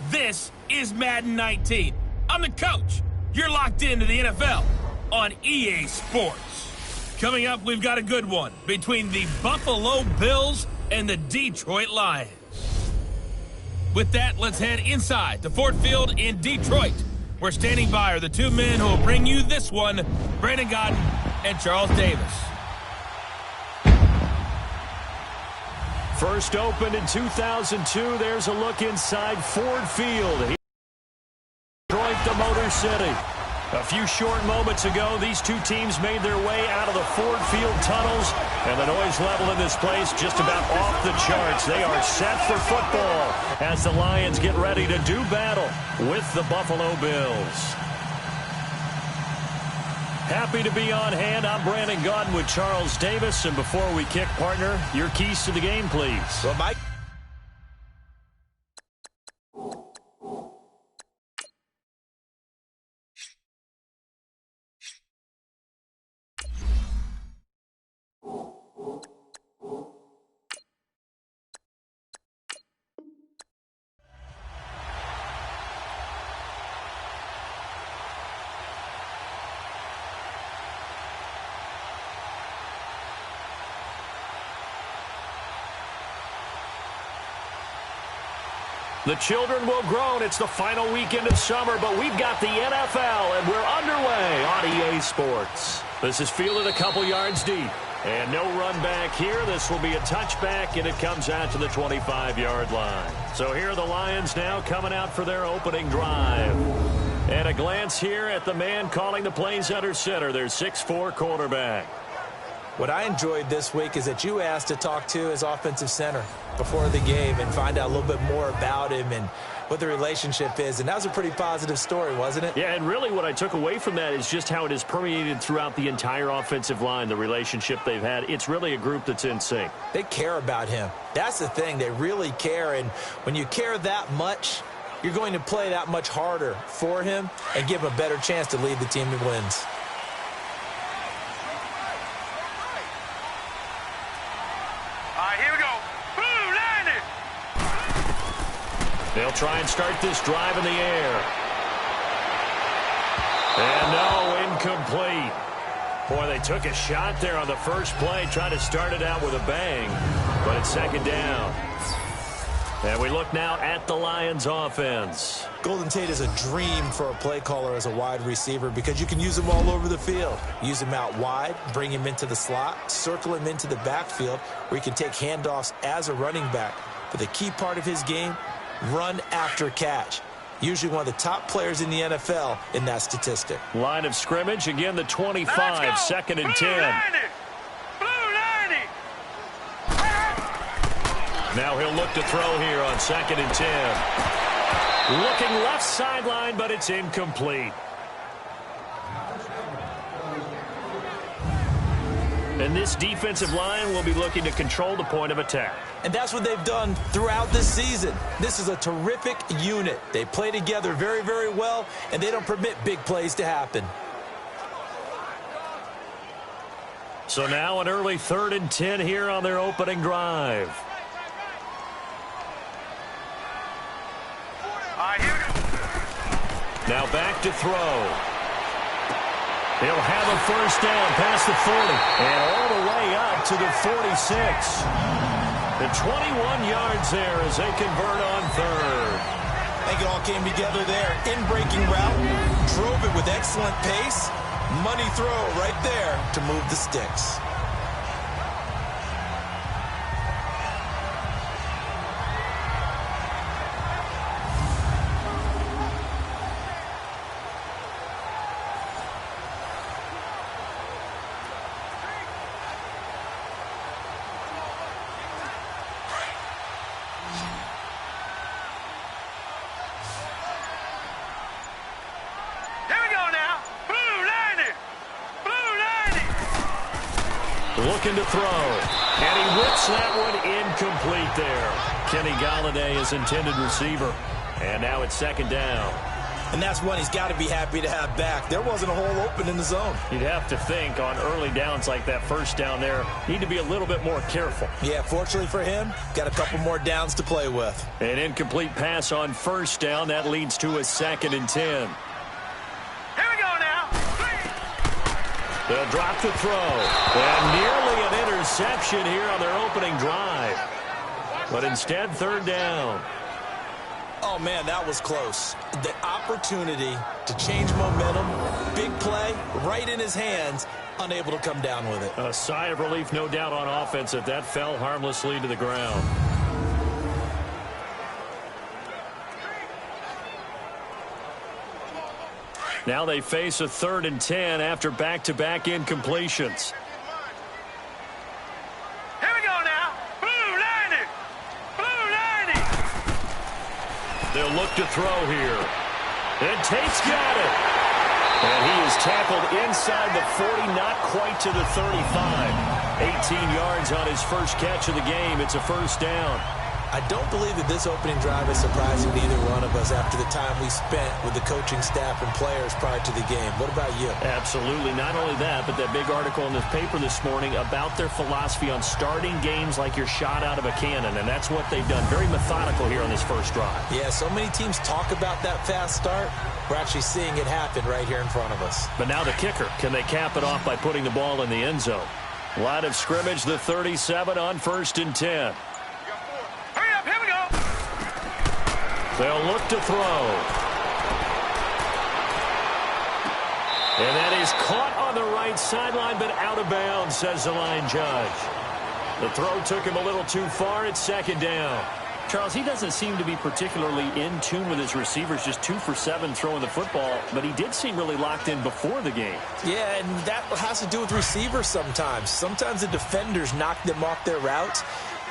This is Madden 19. I'm the coach. You're locked into the NFL on EA Sports. Coming up, we've got a good one between the Buffalo Bills and the Detroit Lions. With that, let's head inside to Ford Field in Detroit. We're standing by are the two men who will bring you this one, Brandon Gaudin and Charles Davis. First opened in 2002. There's a look inside Ford Field. Detroit, the Motor City. A few short moments ago, these two teams made their way out of the Ford Field tunnels, and the noise level in this place just about off the charts. They are set for football as the Lions get ready to do battle with the Buffalo Bills. Happy to be on hand. I'm Brandon Gaudin with Charles Davis. And before we kick, partner, your keys to the game, please. Well, Mike. The children will groan. It's the final weekend of summer, but we've got the NFL, and we're underway on EA Sports. This is fielded a couple yards deep. And no run back here. This will be a touchback, and it comes out to the 25-yard line. So here are the Lions now coming out for their opening drive. And a glance here at the man calling the plays under center, their 6'4" quarterback. What I enjoyed this week is that you asked to talk to his offensive center before the game and find out a little bit more about him and what the relationship is. And that was a pretty positive story, wasn't it? Yeah, and really what I took away from that is just how it has permeated throughout the entire offensive line, the relationship they've had. It's really a group that's in sync. They care about him. That's the thing. They really care. And when you care that much, you're going to play that much harder for him and give him a better chance to lead the team to wins. They'll try and start this drive in the air. And no, incomplete. Boy, they took a shot there on the first play, trying to start it out with a bang, but it's second down. And we look now at the Lions offense. Golden Tate is a dream for a play caller as a wide receiver because you can use him all over the field. Use him out wide, bring him into the slot, circle him into the backfield, where he can take handoffs as a running back. But the key part of his game, run after catch. Usually one of the top players in the NFL in that statistic. Line of scrimmage, again the 25, second and 10. Now he'll look to throw here on second and 10. Looking left sideline, but it's incomplete. And this defensive line will be looking to control the point of attack. And that's what they've done throughout this season. This is a terrific unit. They play together very, very well, and they don't permit big plays to happen. So now an early 3rd and 10 here on their opening drive. Now back to throw. He'll have a first down past the 40 and all the way up to the 46. And 21 yards there as they convert on 3rd. I think it all came together there. In-breaking route, drove it with excellent pace. Money throw right there to move the sticks. Looking to throw. And he whips that one incomplete there. Kenny Galladay is intended receiver. And now it's second down. And that's one he's got to be happy to have back. There wasn't a hole open in the zone. You'd have to think on early downs like that first down there, need to be a little bit more careful. Yeah, fortunately for him, got a couple more downs to play with. An incomplete pass on first down. That leads to a 2nd and 10. Here we go now. They'll drop the throw. And nearly an interception here on their opening drive. But instead, 3rd down. Oh, man, that was close. The opportunity to change momentum, big play, right in his hands, unable to come down with it. A sigh of relief, no doubt, on offense that fell harmlessly to the ground. Now they face a 3rd and 10 after back-to-back incompletions. Here we go now. Blue 90. Blue 90. They'll look to throw here. And Tate's got it. And he is tackled inside the 40, not quite to the 35. 18 yards on his first catch of the game. It's a 1st down. I don't believe that this opening drive is surprising to either one of us after the time we spent with the coaching staff and players prior to the game. What about you? Absolutely. Not only that, but that big article in the paper this morning about their philosophy on starting games like you're shot out of a cannon, and that's what they've done. Very methodical here on this first drive. Yeah, so many teams talk about that fast start. We're actually seeing it happen right here in front of us. But now the kicker. Can they cap it off by putting the ball in the end zone? Line of scrimmage, the 37 on 1st and 10. They'll look to throw. And that is caught on the right sideline, but out of bounds, says the line judge. The throw took him a little too far. It's 2nd down. Charles, he doesn't seem to be particularly in tune with his receivers, just 2 for 7 throwing the football, but he did seem really locked in before the game. Yeah, and that has to do with receivers sometimes. Sometimes the defenders knock them off their routes,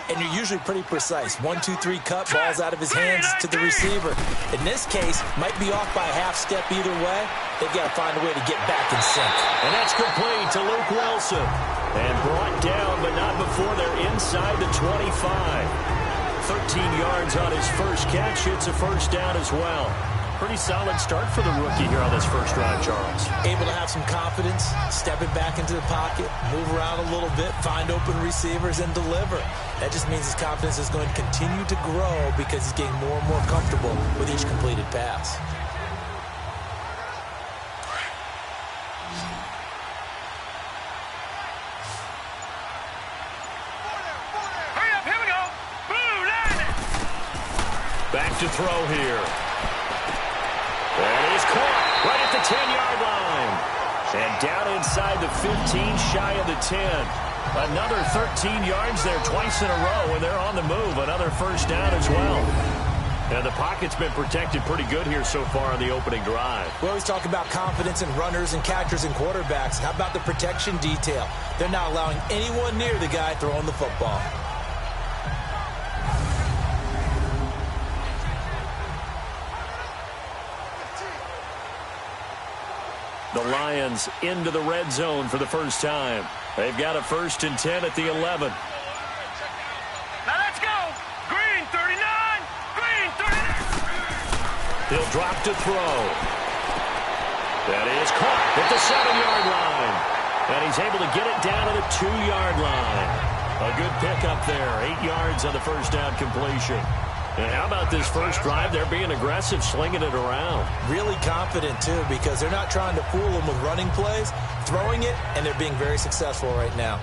and you're usually pretty precise. 1, 2, 3 cut, balls out of his hands to the receiver. In this case, might be off by a half step either way. They've got to find a way to get back in sync. And that's complete to Luke Wilson. And brought down, but not before they're inside the 25. 13 yards on his first catch. It's a 1st down as well. Pretty solid start for the rookie here on this first drive, Charles. Able to have some confidence, stepping back into the pocket, move around a little bit, find open receivers, and deliver. That just means his confidence is going to continue to grow because he's getting more and more comfortable with each completed pass. Hurry up, here we go. Blue 90. Back to throw here. And he's caught right at the 10-yard line. And down inside the 15, shy of the 10. Another 13 yards there twice in a row, and they're on the move. Another 1st down as well. And the pocket's been protected pretty good here so far on the opening drive. We always talk about confidence in runners and catchers and quarterbacks. How about the protection detail? They're not allowing anyone near the guy throwing the football. The Lions into the red zone for the first time. They've got a 1st and 10 at the 11. Now let's go. Green 39. Green 39. He'll drop to throw. That is caught at the 7-yard line. And he's able to get it down to the 2-yard line. A good pickup there. 8 yards on the 1st down completion. And how about this first drive? They're being aggressive, slinging it around. Really confident, too, because they're not trying to fool them with running plays, throwing it, and they're being very successful right now.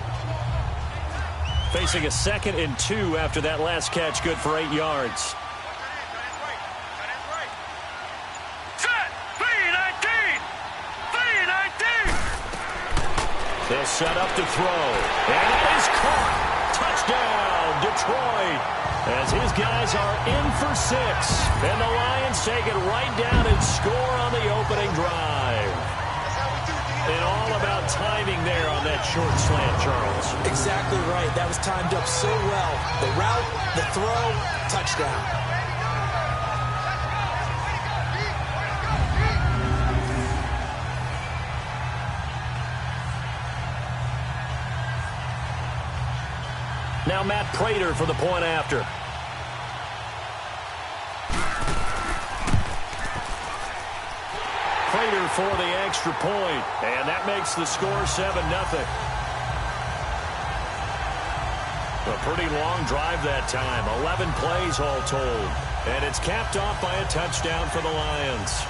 Facing a 2nd and 2 after that last catch, good for 8 yards. Set. 319. 319. They'll set up to throw. And it is caught. Touchdown, Detroit. As his guys are in for 6. And the Lions take it right down and score on the opening drive. And all about timing there on that short slant, Charles. Exactly right. That was timed up so well. The route, the throw, touchdown. Now Matt Prater for the point after. Prater for the extra point, and that makes the score 7-0. A pretty long drive that time, 11 plays all told, and it's capped off by a touchdown for the Lions.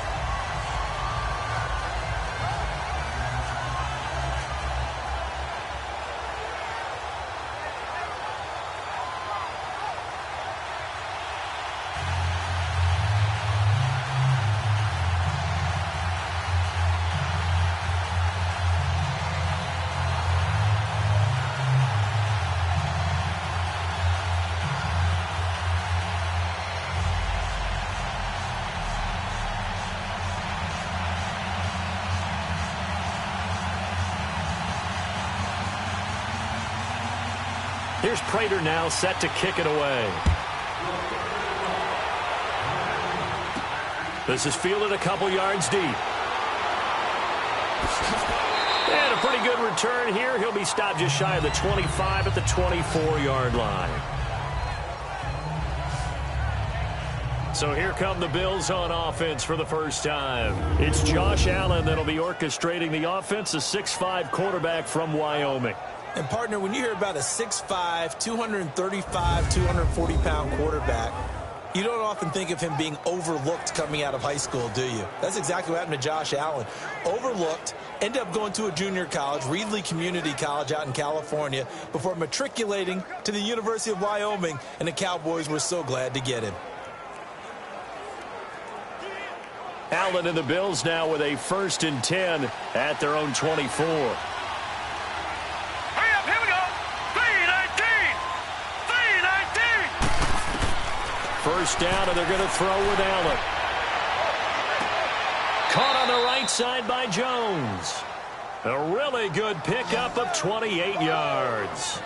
Here's Prater now set to kick it away. This is fielded a couple yards deep. And a pretty good return here. He'll be stopped just shy of the 25 at the 24-yard line. So here come the Bills on offense for the first time. It's Josh Allen that'll be orchestrating the offense, a 6'5" quarterback from Wyoming. And, partner, when you hear about a 6'5", 235, 240-pound quarterback, you don't often think of him being overlooked coming out of high school, do you? That's exactly what happened to Josh Allen. Overlooked, ended up going to a junior college, Reedley Community College out in California, before matriculating to the University of Wyoming, and the Cowboys were so glad to get him. Allen and the Bills now with a 1st and 10 at their own 24. First down, and they're going to throw with Allen. Caught on the right side by Jones. A really good pickup of 28 yards.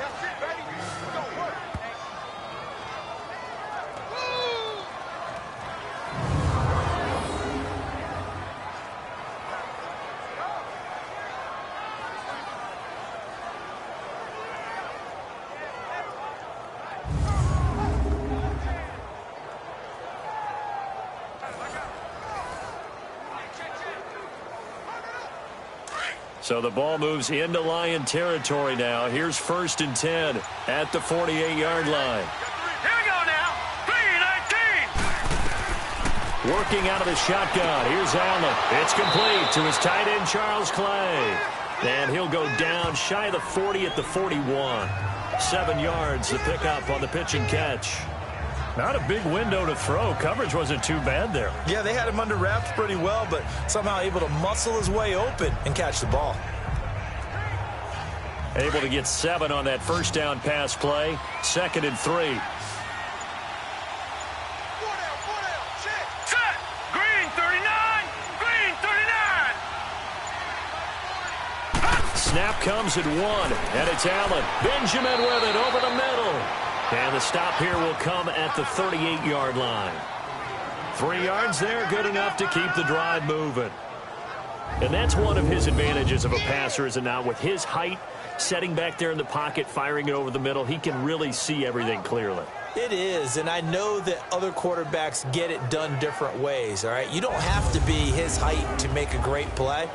So the ball moves into Lion territory now. Here's 1st and 10 at the 48-yard line. Here we go now. 3-19. Working out of the shotgun. Here's Allen. It's complete to his tight end, Charles Clay. And he'll go down shy of the 40 at the 41. 7 yards to pick up on the pitch and catch. Not a big window to throw. Coverage wasn't too bad there. Yeah, they had him under wraps pretty well, but somehow able to muscle his way open and catch the ball. Able to get 7 on that first down pass play. 2nd and 3. Set. Green 39. Green 39. Snap comes at 1, and it's Allen. Benjamin with it over the middle. And the stop here will come at the 38-yard line. 3 yards there, good enough to keep the drive moving. And that's one of his advantages of a passer, is it not? With his height, setting back there in the pocket, firing it over the middle, he can really see everything clearly. It is, and I know that other quarterbacks get it done different ways, all right? You don't have to be his height to make a great play.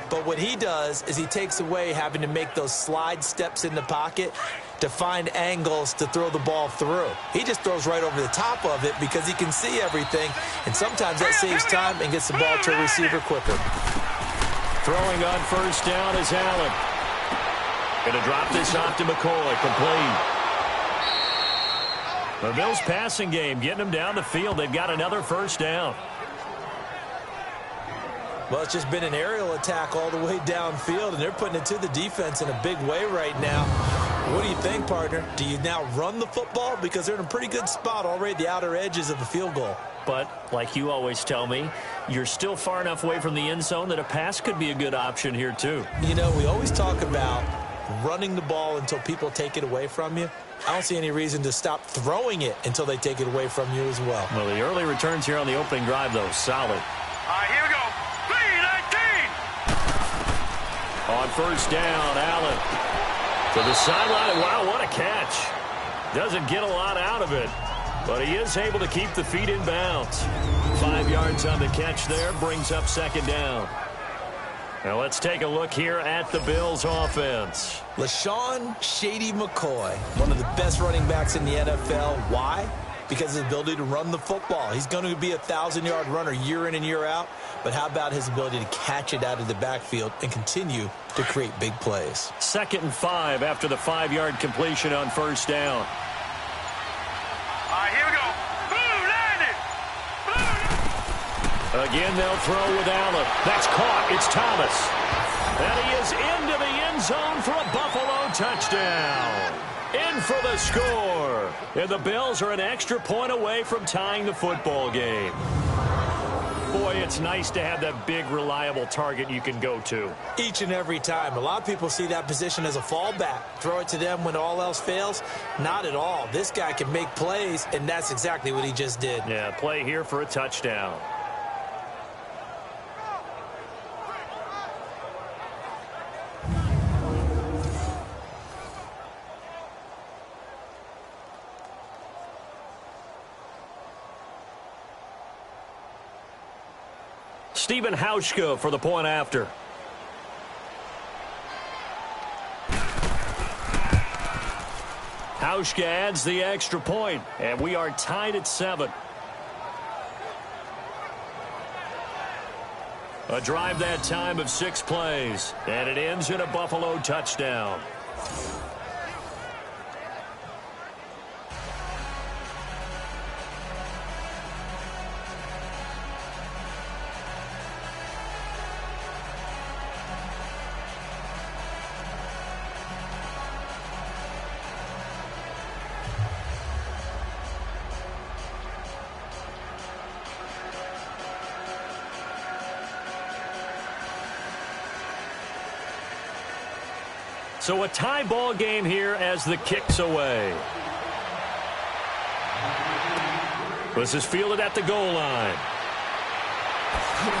But what he does is he takes away having to make those slide steps in the pocket to find angles to throw the ball through. He just throws right over the top of it because he can see everything, and sometimes that saves time and gets the ball to a receiver quicker. Throwing on first down is Allen. Going to drop this off to McCoy, complete. The Bills passing game, getting them down the field. They've got another first down. Well, it's just been an aerial attack all the way downfield, and they're putting it to the defense in a big way right now. What do you think, partner? Do you now run the football? Because they're in a pretty good spot already at the outer edges of the field goal. But, like you always tell me, you're still far enough away from the end zone that a pass could be a good option here, too. You know, we always talk about running the ball until people take it away from you. I don't see any reason to stop throwing it until they take it away from you as well. Well, the early returns here on the opening drive, though, solid. All right, here we go. 3-19. On first down, Allen to the sideline. Wow, what a catch. Doesn't get a lot out of it. But he is able to keep the feet in bounds. 5 yards on the catch there, brings up second down. Now let's take a look here at the Bills offense. LaShawn Shady McCoy, one of the best running backs in the NFL. Why? Because of his ability to run the football. He's going to be a 1,000-yard runner year in and year out. But how about his ability to catch it out of the backfield and continue to create big plays? 2nd and 5 after the 5-yard completion on first down. All right, here we go. Boom, landed. Boom. Again, they'll throw with Allen. That's caught. It's Thomas. And he is into the end zone for a Buffalo touchdown. In for the score. And the Bills are an extra point away from tying the football game. Boy, it's nice to have that big, reliable target you can go to. Each and every time. A lot of people see that position as a fallback. Throw it to them when all else fails. Not at all. This guy can make plays, and that's exactly what he just did. Yeah, play here for a touchdown. Stephen Hauschka for the point after. Hauschka adds the extra point, and we are tied at 7. A drive that time of 6 plays, and it ends in a Buffalo touchdown. So a tie ball game here as the kick's away. This is fielded at the goal line.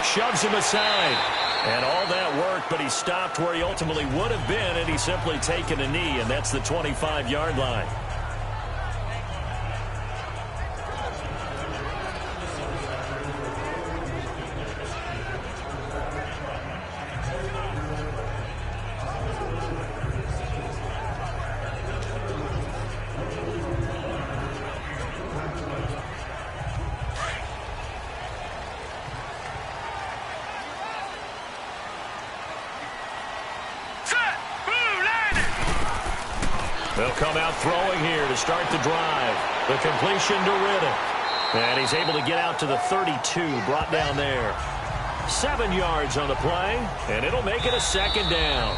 Shoves him aside. And all that worked, but he stopped where he ultimately would have been, and he's simply taken a knee, and that's the 25-yard line. They'll come out throwing here to start the drive. The completion to Riddick. And he's able to get out to the 32, brought down there. 7 yards on the play, and it'll make it a second down.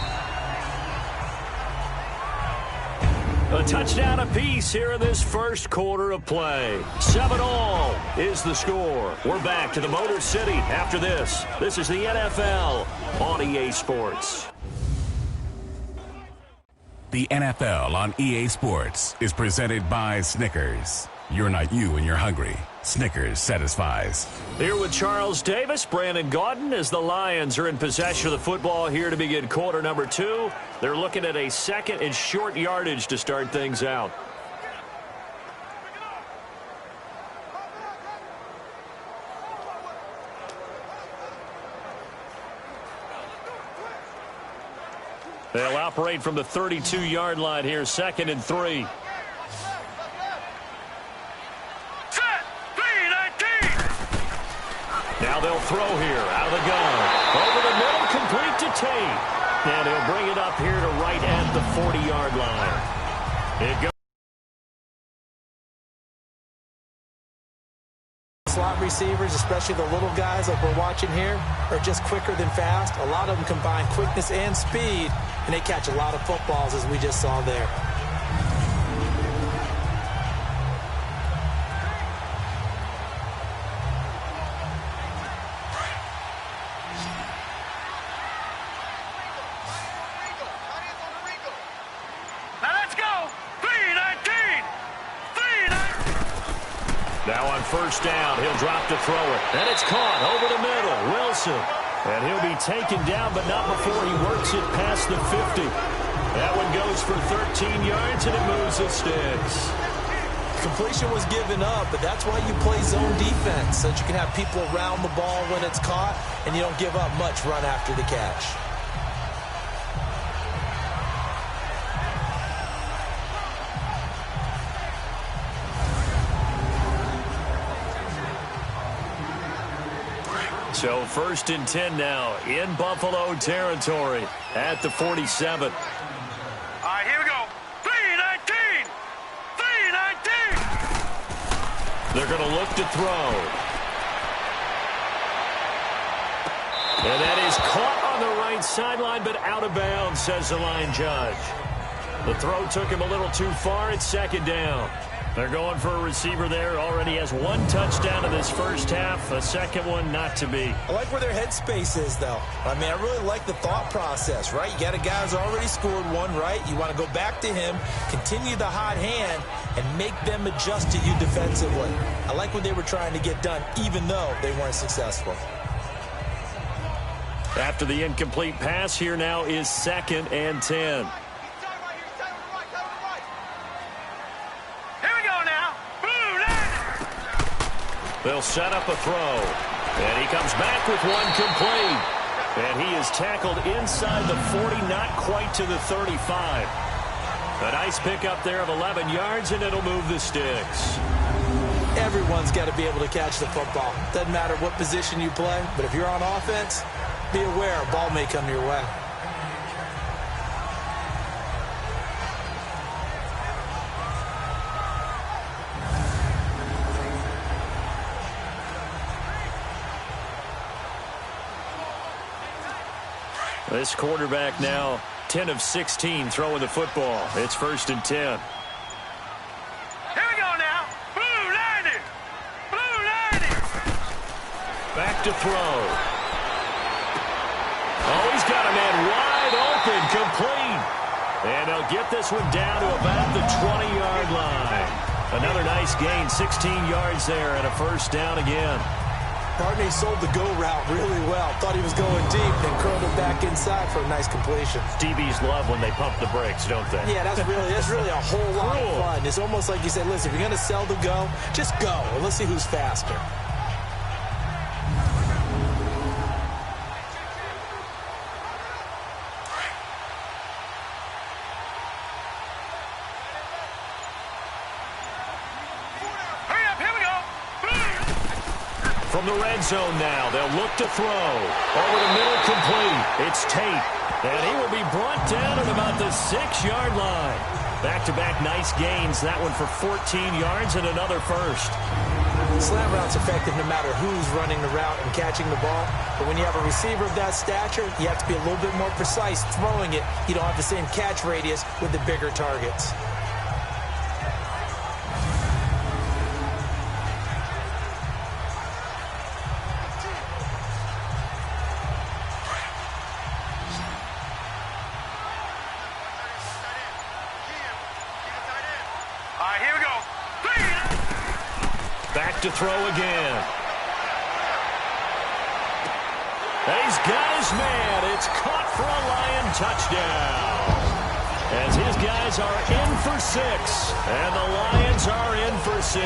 A touchdown apiece here in this first quarter of play. 7-all is the score. We're back to the Motor City after this. This is the NFL on EA Sports. The NFL on EA Sports is presented by Snickers. You're not you when you're hungry. Snickers satisfies. Here with Charles Davis, Brandon Gaudin, as the Lions are in possession of the football here to begin quarter number 2. They're looking at a 2nd and short yardage to start things out. They'll operate from the 32-yard line here, 2nd and 3. Set. 3-19. Now they'll throw here out of the gun. Over the middle, complete to Tate. And he'll bring it up here to right at the 40-yard line. It goes. Slot receivers, especially the little guys like we're watching here, are just quicker than fast. A lot of them combine quickness and speed, and they catch a lot of footballs, as we just saw there. Now let's go. 3-19. 3-19. Now on first down, he'll drop to throw it. And it's caught over the middle. Wilson. And he'll be taken down, but not before he works it past the 50. That one goes for 13 yards, and it moves the sticks. completion was given up, but that's why you play zone defense, so that you can have people around the ball when it's caught, and you don't give up much run after the catch. So 1st and 10 now in Buffalo territory at the 47. All right, here we go. 3-19! 3-19! They're going to look to throw. And that is caught on the right sideline, but out of bounds, says the line judge. The throw took him a little too far. It's 2nd down. They're going for a receiver there. Already has 1 touchdown in this first half. A second one not to be. I like where their headspace is, though. I mean, I really like the thought process, right? You got a guy who's already scored one, right? You want to go back to him, continue the hot hand, and make them adjust to you defensively. I like what they were trying to get done, even though they weren't successful. After the incomplete pass, here now is 2nd and 10. They'll set up a throw. And he comes back with one complete. And he is tackled inside the 40, not quite to the 35. A nice pickup there of 11 yards, and it'll move the sticks. Everyone's got to be able to catch the football. Doesn't matter what position you play, but if you're on offense, be aware a ball may come your way. This quarterback now 10 of 16 throwing the football. It's 1st and 10. Here we go now. Blue 90. Blue 90. Back to throw. Oh, he's got a man wide open, complete. And they'll get this one down to about the 20-yard line. Another nice gain, 16 yards there, and a 1st down again. Barney sold the go route really well. Thought he was going deep, then curled it back inside for a nice completion. DBs love when they pump the brakes, don't they? Yeah, that's really a whole lot of fun. It's almost like you said, listen, if you're going to sell the go, just go, and let's see who's faster. From the red zone now, they'll look to throw. Over the middle, complete. It's Tate. And he will be brought down at about the 6-yard line. Back-to-back nice gains. That one for 14 yards and another 1st. Slant route's effective no matter who's running the route and catching the ball. But when you have a receiver of that stature, you have to be a little bit more precise throwing it. You don't have the same catch radius with the bigger targets. To throw again. He's got his man. It's caught for a Lion touchdown. As his guys are in for 6. And the Lions are in for 6.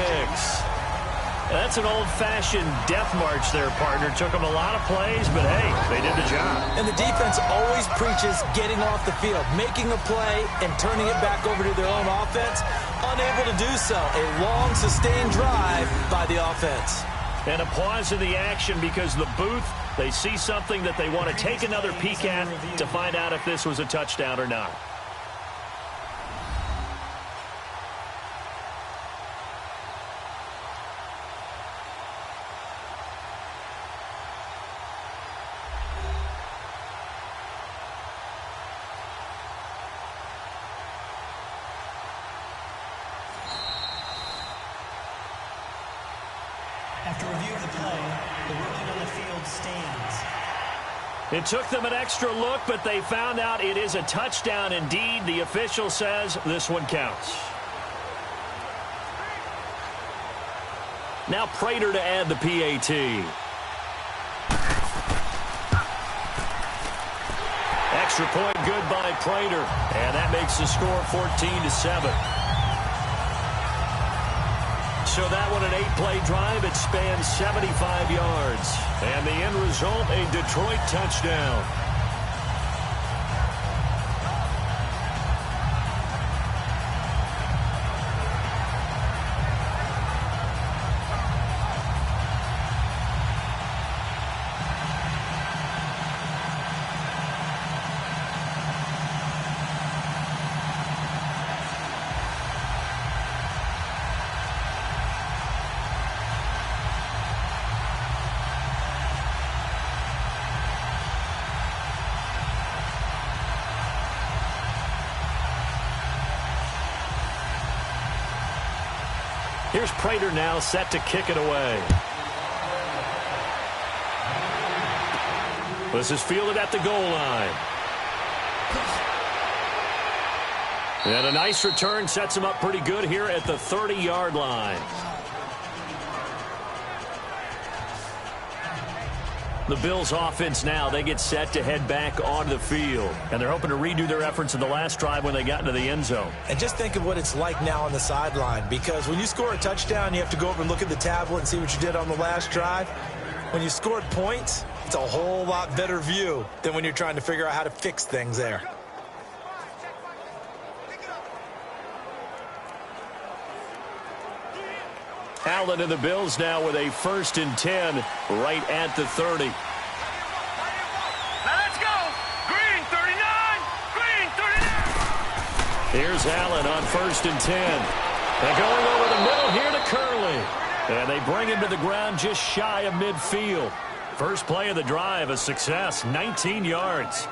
That's an old-fashioned death march there, partner. Took them a lot of plays, but hey, they did the job. And the defense always preaches getting off the field, making a play, and turning it back over to their own offense. Unable to do so. A long, sustained drive by the offense. And a pause in the action because the booth, they see something that they want to take another peek at to find out if this was a touchdown or not. After review of the play, the ruling on the field stands. It took them an extra look, but they found out it is a touchdown indeed. The official says this one counts. Now Prater to add the PAT. Extra point good by Prater, and that makes the score 14-7. So that one, an 8-play drive. It spans 75 yards. And the end result, a Detroit touchdown. Here's Prater now set to kick it away. This is fielded at the goal line. And a nice return sets him up pretty good here at the 30-yard line. The Bills offense now, they get set to head back onto the field. And they're hoping to redo their efforts in the last drive when they got into the end zone. And just think of what it's like now on the sideline, because when you score a touchdown, you have to go over and look at the tablet and see what you did on the last drive. When you scored points, it's a whole lot better view than when you're trying to figure out how to fix things there. Allen and the Bills now with a 1st and 10 right at the 30. Now let's go. Green 39. Green 39. Here's Allen on 1st and 10. And going over the middle here to Curley. And they bring him to the ground just shy of midfield. First play of the drive, a success, 19 yards.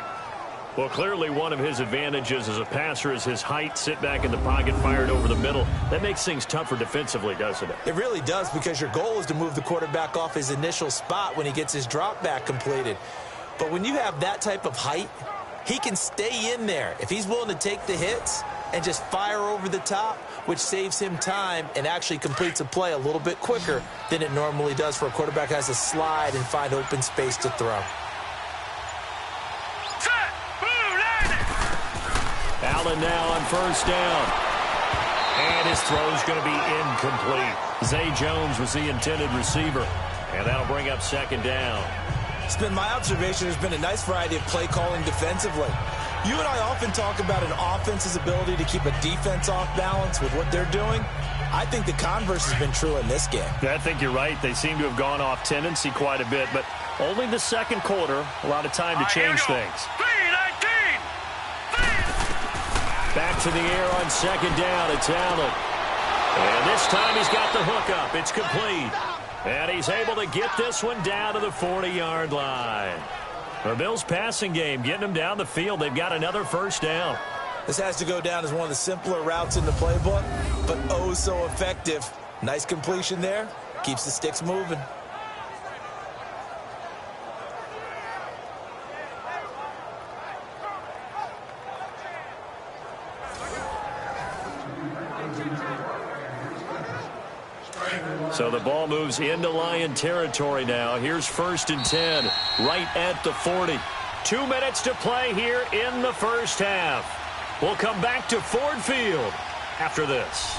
Well, clearly one of his advantages as a passer is his height. Sit back in the pocket, fired over the middle. That makes things tougher defensively, doesn't it? It really does, because your goal is to move the quarterback off his initial spot when he gets his drop back completed. But when you have that type of height, he can stay in there if he's willing to take the hits and just fire over the top, which saves him time and actually completes a play a little bit quicker than it normally does for a quarterback who has to slide and find open space to throw. Allen now on 1st down. And his throw's going to be incomplete. Zay Jones was the intended receiver. And that'll bring up 2nd down. It's been my observation there's been a nice variety of play calling defensively. You and I often talk about an offense's ability to keep a defense off balance with what they're doing. I think the converse has been true in this game. I think you're right. They seem to have gone off tendency quite a bit, but only the 2nd quarter, a lot of time to change things. Back to the air on 2nd down. It's Allen. And this time he's got the hook up. It's complete. And he's able to get this one down to the 40-yard line. The Bills' passing game, getting them down the field. They've got another 1st down. This has to go down as one of the simpler routes in the playbook, but oh so effective. Nice completion there. Keeps the sticks moving. So the ball moves into Lion territory now. Here's 1st and 10, right at the 40. 2 minutes to play here in the 1st half. We'll come back to Ford Field after this.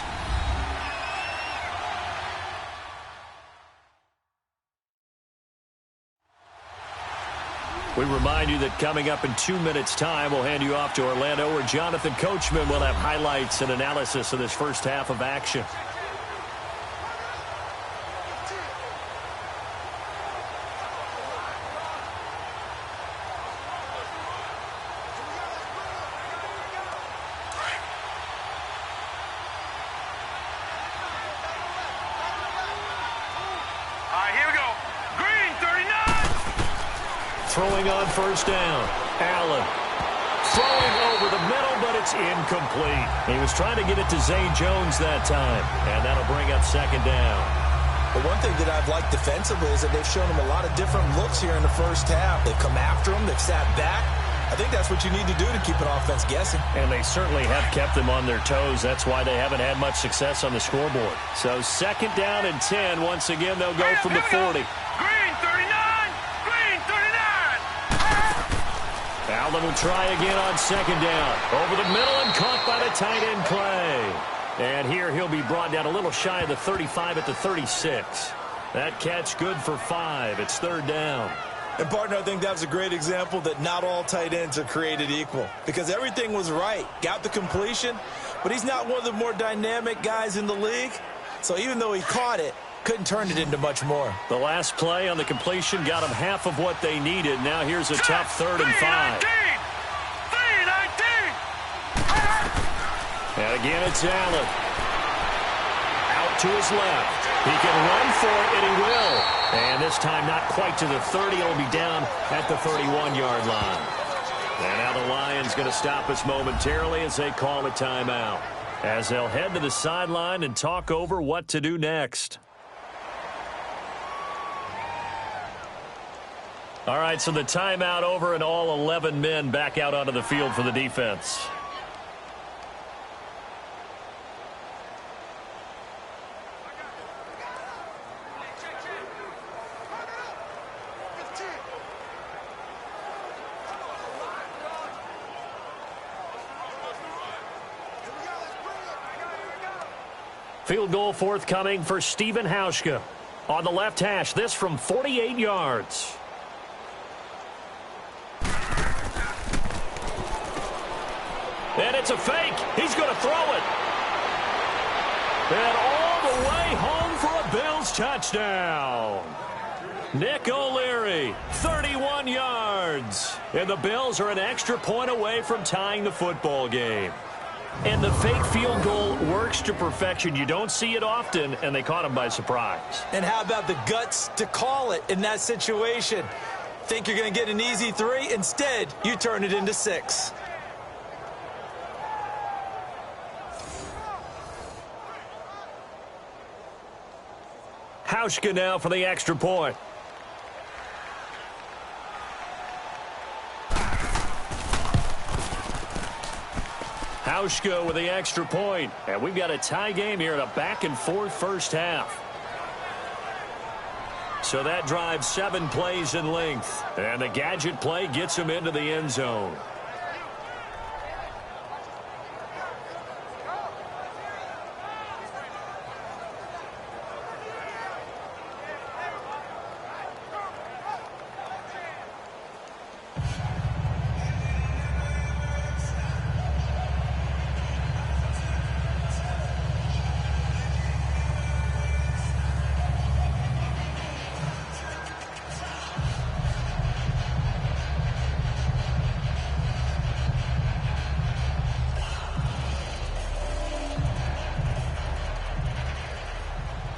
We remind you that coming up in 2 minutes' time, we'll hand you off to Orlando, where Jonathan Coachman will have highlights and analysis of this 1st half of action. Throwing on 1st down. Allen throwing over the middle, but it's incomplete. He was trying to get it to Zay Jones that time, and that'll bring up 2nd down. But one thing that I've liked defensively is that they've shown him a lot of different looks here in the 1st half. They've come after him. They've sat back. I think that's what you need to do to keep an offense guessing. And they certainly have kept them on their toes. That's why they haven't had much success on the scoreboard. So 2nd down and 10. Once again, they'll go from the 40. Allen will try again on 2nd down. Over the middle and caught by the tight end play. And here he'll be brought down a little shy of the 35 at the 36. That catch good for 5. It's third down. And, partner, I think that was a great example that not all tight ends are created equal, because everything was right. Got the completion, but he's not one of the more dynamic guys in the league. So even though he caught it, couldn't turn it into much more. The last play on the completion got him half of what they needed. Now here's a tough 3rd and 5. And again, it's Allen. Out to his left. He can run for it, and he will. And this time not quite to the 30. It'll be down at the 31-yard line. And now the Lions going to stop us momentarily as they call a timeout, as they'll head to the sideline and talk over what to do next. All right, so the timeout over and all 11 men back out onto the field for the defense. Field goal forthcoming for Stephen Hauschka. On the left hash, this from 48 yards. And it's a fake. He's going to throw it. And all the way home for a Bills touchdown. Nick O'Leary, 31 yards. And the Bills are an extra point away from tying the football game. And the fake field goal works to perfection. You don't see it often, and they caught him by surprise. And how about the guts to call it in that situation? Think you're going to get an easy 3? Instead, you turn it into 6. Hauschka now for the extra point. Hauschka with the extra point. And we've got a tie game here in a back-and-forth first half. So that drives 7 plays in length. And the gadget play gets him into the end zone.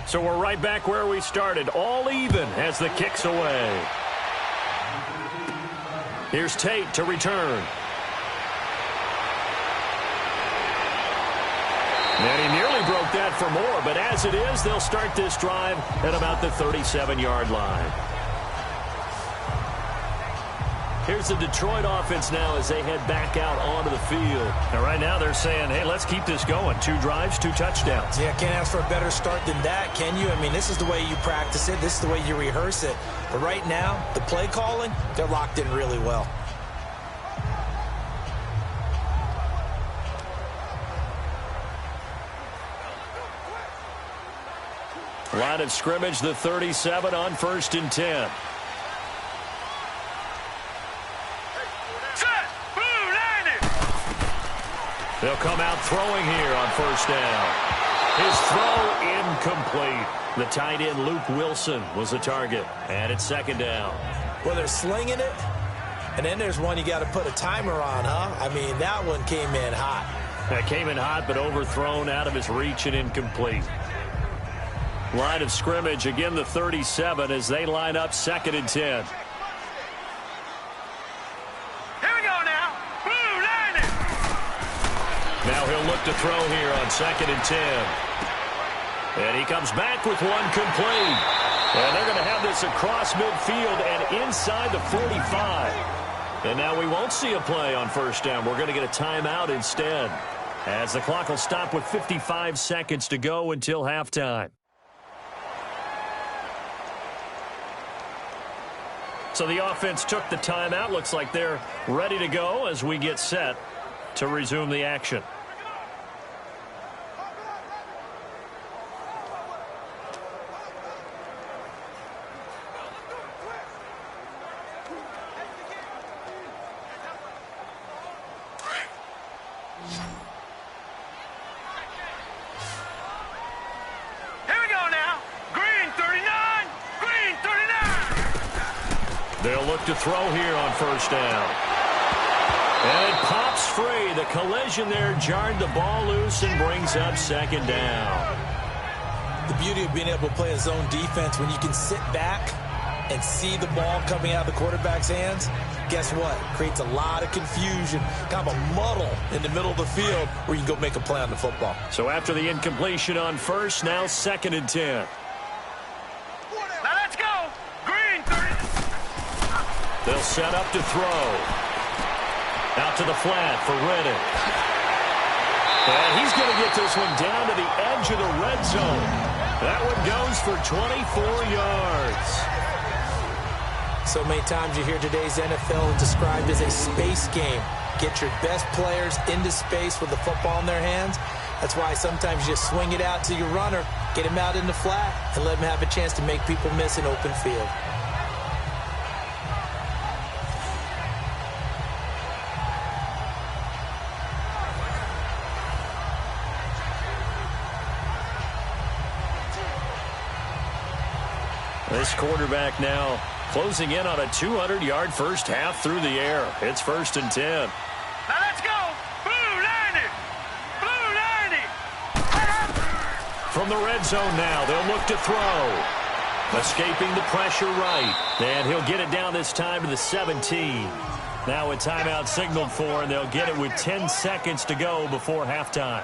So we're right back where we started, all even as the kick's away. Here's Tate to return. And he nearly broke that for more, but as it is, they'll start this drive at about the 37-yard line. Here's the Detroit offense now as they head back out onto the field. And right now they're saying, hey, let's keep this going. 2 drives, 2 touchdowns. Yeah, can't ask for a better start than that, can you? I mean, this is the way you practice it. This is the way you rehearse it. But right now, the play calling, they're locked in really well. Line of scrimmage, the 37 on 1st and 10. They'll come out throwing here on 1st down. His throw incomplete. The tight end Luke Wilson was the target. And it's 2nd down. Well, they're slinging it. And then there's one you got to put a timer on, huh? I mean, that one came in hot. That came in hot, but overthrown out of his reach and incomplete. Line of scrimmage, again the 37 as they line up 2nd and 10. Now he'll look to throw here on 2nd and 10. And he comes back with one complete. And they're going to have this across midfield and inside the 45. And now we won't see a play on 1st down. We're going to get a timeout instead, as the clock will stop with 55 seconds to go until halftime. So the offense took the timeout. Looks like they're ready to go as we get set to resume the action. They'll look to throw here on first down. And it pops free. The collision there jarred the ball loose and brings up second down. The beauty of being able to play a zone defense when you can sit back and see the ball coming out of the quarterback's hands, guess what? Creates a lot of confusion, kind of a muddle in the middle of the field where you can go make a play on the football. So after the incompletion on first, now 2nd and 10. Now let's go. Green 30. They'll set up to throw. Out to the flat for Reddick. And he's going to get this one down to the edge of the red zone. That one goes for 24 yards. So many times you hear today's NFL described as a space game. Get your best players into space with the football in their hands. That's why sometimes you just swing it out to your runner, get him out in the flat, and let him have a chance to make people miss an open field. This quarterback now closing in on a 200-yard first half through the air. It's 1st and 10. Now let's go. Blue 90. Blue 90. From the red zone now, they'll look to throw. Escaping the pressure right. And he'll get it down this time to the 17. Now a timeout signaled for, and they'll get it with 10 seconds to go before halftime.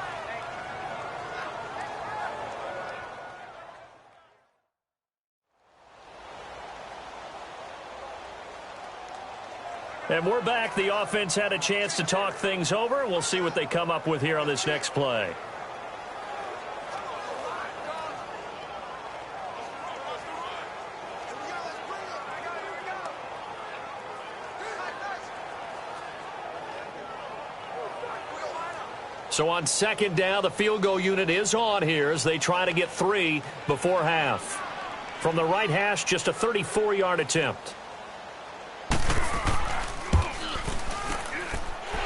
And we're back. The offense had a chance to talk things over. We'll see what they come up with here on this next play. So on 2nd down, the field goal unit is on here as they try to get 3 before half. From the right hash, just a 34-yard attempt.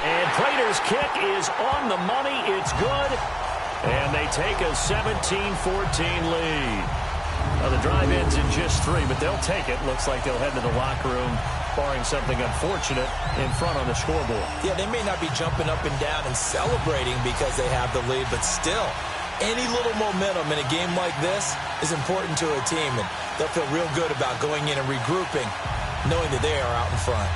And Prater's kick is on the money. It's good. And they take a 17-14 lead. Now the drive ends in just 3, but they'll take it. Looks like they'll head to the locker room, barring something unfortunate in front on the scoreboard. Yeah, they may not be jumping up and down and celebrating because they have the lead, but still, any little momentum in a game like this is important to a team, and they'll feel real good about going in and regrouping, knowing that they are out in front.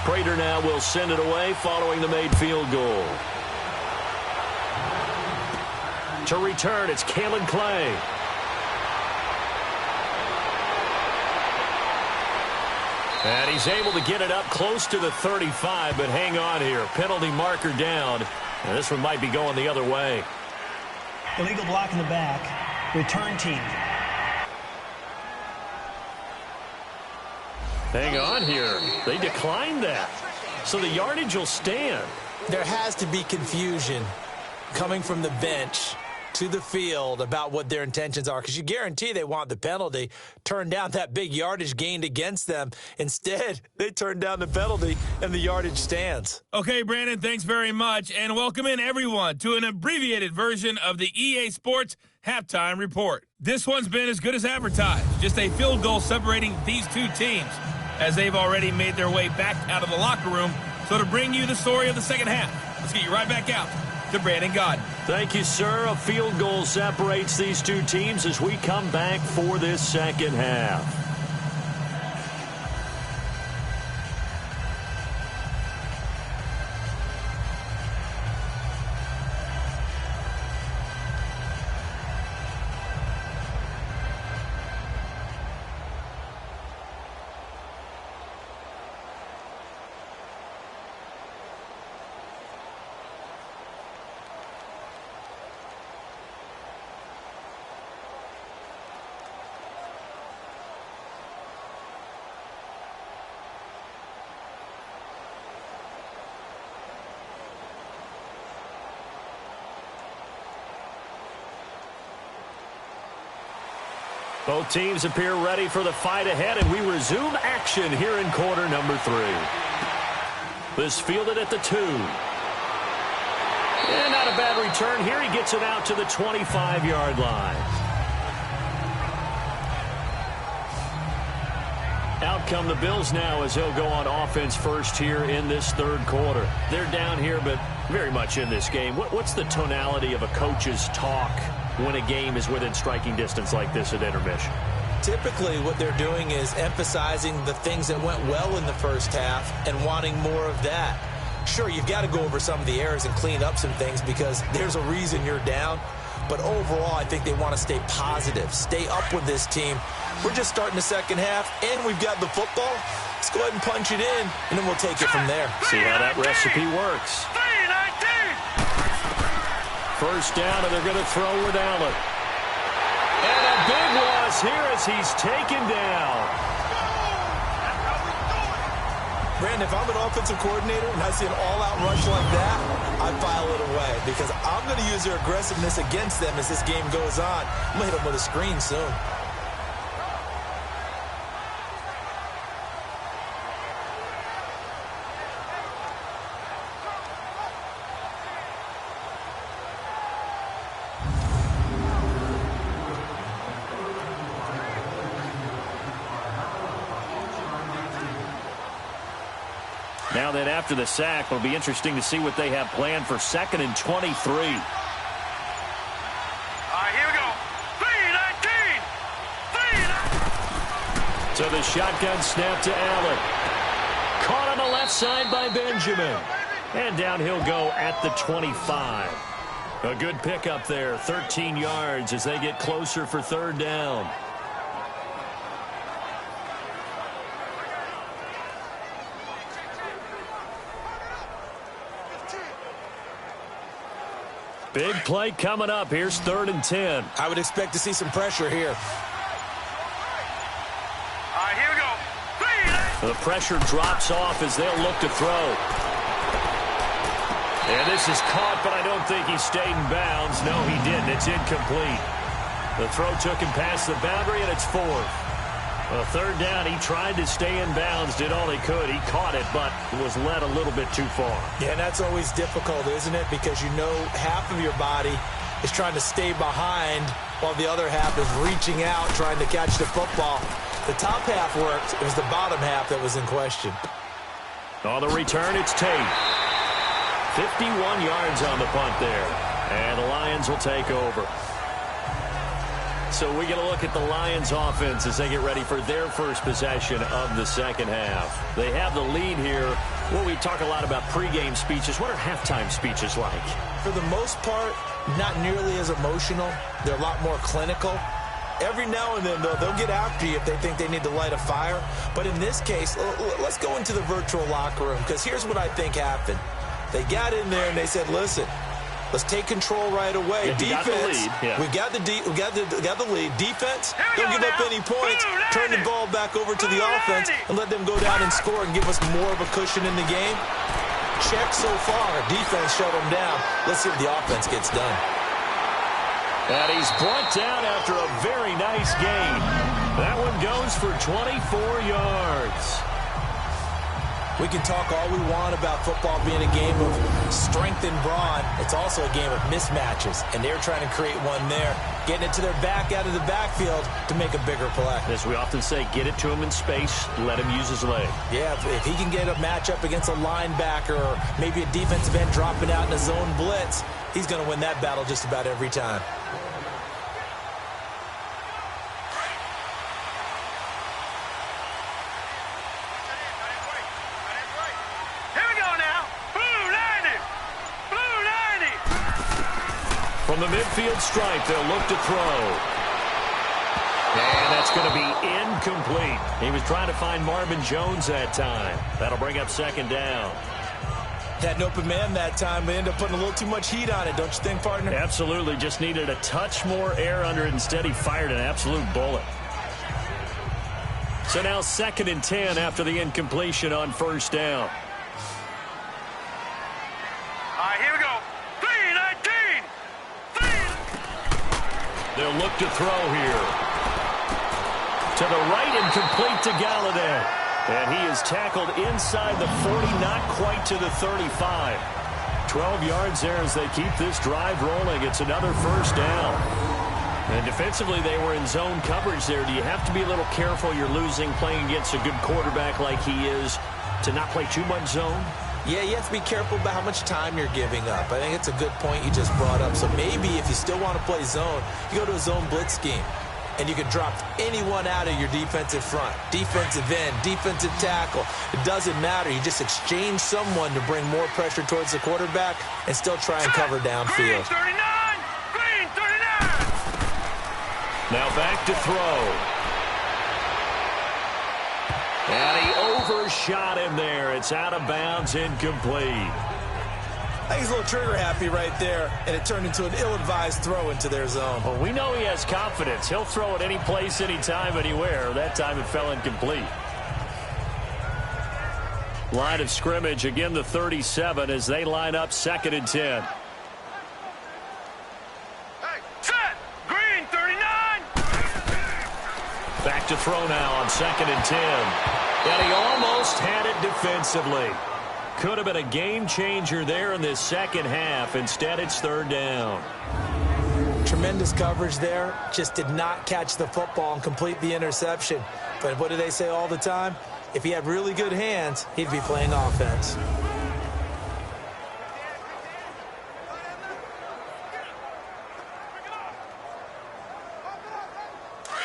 Prater now will send it away following the made field goal. To return, it's Kalen Clay. And he's able to get it up close to the 35, but hang on here. Penalty marker down. And this one might be going the other way. Illegal block in the back. Return team. Hang on here. They declined that. So the yardage will stand. There has to be confusion coming from the bench to the field about what their intentions are, because you guarantee they want the penalty, turn down that big yardage gained against them. Instead, they turn down the penalty, and the yardage stands. Okay, Brandon, thanks very much, and welcome in everyone to an abbreviated version of the EA Sports Halftime Report. This one's been as good as advertised, just a field goal separating these two teams, as they've already made their way back out of the locker room. So to bring you the story of the second half, let's get you right back out to Brandon Godden. Thank you, sir. A field goal separates these two teams as we come back for this second half. Both teams appear ready for the fight ahead, and we resume action here in quarter number 3. This fielded at the 2. And not a bad return here. He gets it out to the 25-yard line. Out come the Bills now as they'll go on offense first here in this third quarter. They're down here, but very much in this game. What's the tonality of a coach's talk when a game is within striking distance like this at intermission? Typically, what they're doing is emphasizing the things that went well in the first half and wanting more of that. Sure, you've got to go over some of the errors and clean up some things because there's a reason you're down. But overall, I think they want to stay positive, stay up with this team. We're just starting the second half, and we've got the football. Let's go ahead and punch it in, and then we'll take it from there. See how that recipe works. First down, and they're going to throw with Allen. And a big loss here as he's taken down. Brandon, if I'm an offensive coordinator and I see an all-out rush like that, I file it away because I'm going to use their aggressiveness against them as this game goes on. I'm going to hit them with a screen soon. Now that after the sack, it'll be interesting to see what they have planned for 2nd and 23. All right, here we go. 3-19. So the shotgun snap to Allen. Caught on the left side by Benjamin. And down he'll go at the 25. A good pickup there, 13 yards as they get closer for third down. Big play coming up. Here's 3rd and 10. I would expect to see some pressure here. All right, here we go. The pressure drops off as they'll look to throw. And this is caught, but I don't think he stayed in bounds. No, he didn't. It's incomplete. The throw took him past the boundary, and it's 4th. A third down, he tried to stay in bounds, did all he could. He caught it, but was led a little bit too far. Yeah, and that's always difficult, isn't it? Because you know half of your body is trying to stay behind while the other half is reaching out, trying to catch the football. The top half worked. It was the bottom half that was in question. On the return, it's Tate. 51 yards on the punt there. And the Lions will take over. So we get a look at the Lions offense as they get ready for their first possession of the second half. They have the lead here. Well, we talk a lot about pregame speeches. What are halftime speeches like? For the most part, not nearly as emotional. They're a lot more clinical. Every now and then, though, they'll get after you if they think they need to light a fire. But in this case, let's go into the virtual locker room because here's what I think happened. They got in there and they said, listen, let's take control right away. Yeah, defense, we got the lead. Defense, don't give up any points. Turn the ball back over to the offense and let them go down and score and give us more of a cushion in the game. Check so far. Defense shut them down. Let's see if the offense gets done. And he's brought down after a very nice gain. That one goes for 24 yards. We can talk all we want about football being a game of strength and brawn. It's also a game of mismatches, and they're trying to create one there, getting it to their back out of the backfield to make a bigger play. As we often say, get it to him in space, let him use his leg. Yeah, if he can get a matchup against a linebacker or maybe a defensive end dropping out in a zone blitz, he's going to win that battle just about every time. From the midfield stripe, they'll look to throw. And that's going to be incomplete. He was trying to find Marvin Jones that time. That'll bring up second down. Had an open man that time, but ended up putting a little too much heat on it, don't you think, partner? Absolutely. Just needed a touch more air under it. Instead, he fired an absolute bullet. So now 2nd and 10 after the incompletion on first down. All right, here we go. 3-19. They'll look to throw here. To the right and complete to Galladay. And he is tackled inside the 40, not quite to the 35. 12 yards there as they keep this drive rolling. It's another first down. And defensively, they were in zone coverage there. Do you have to be a little careful? You're losing playing against a good quarterback like he is to not play too much zone? Yeah, you have to be careful about how much time you're giving up. I think it's a good point you just brought up. So maybe if you still want to play zone, you go to a zone blitz scheme. And you can drop anyone out of your defensive front. Defensive end, defensive tackle. It doesn't matter. You just exchange someone to bring more pressure towards the quarterback and still try and cover downfield. Green 39! Now back to throw. And he overshot him there. It's out of bounds, incomplete. I think he's a little trigger happy right there, and it turned into an ill-advised throw into their zone. Well, we know he has confidence. He'll throw it any place, anytime, anywhere. That time it fell incomplete. Line of scrimmage, again the 37 as they line up 2nd and 10. Hey, set! Green 39! Back to throw now on 2nd and 10. And he almost had it defensively. Could have been a game changer there in this second half. Instead, it's 3rd down. Tremendous coverage there. Just did not catch the football and complete the interception. But what do they say all the time? If he had really good hands, he'd be playing offense.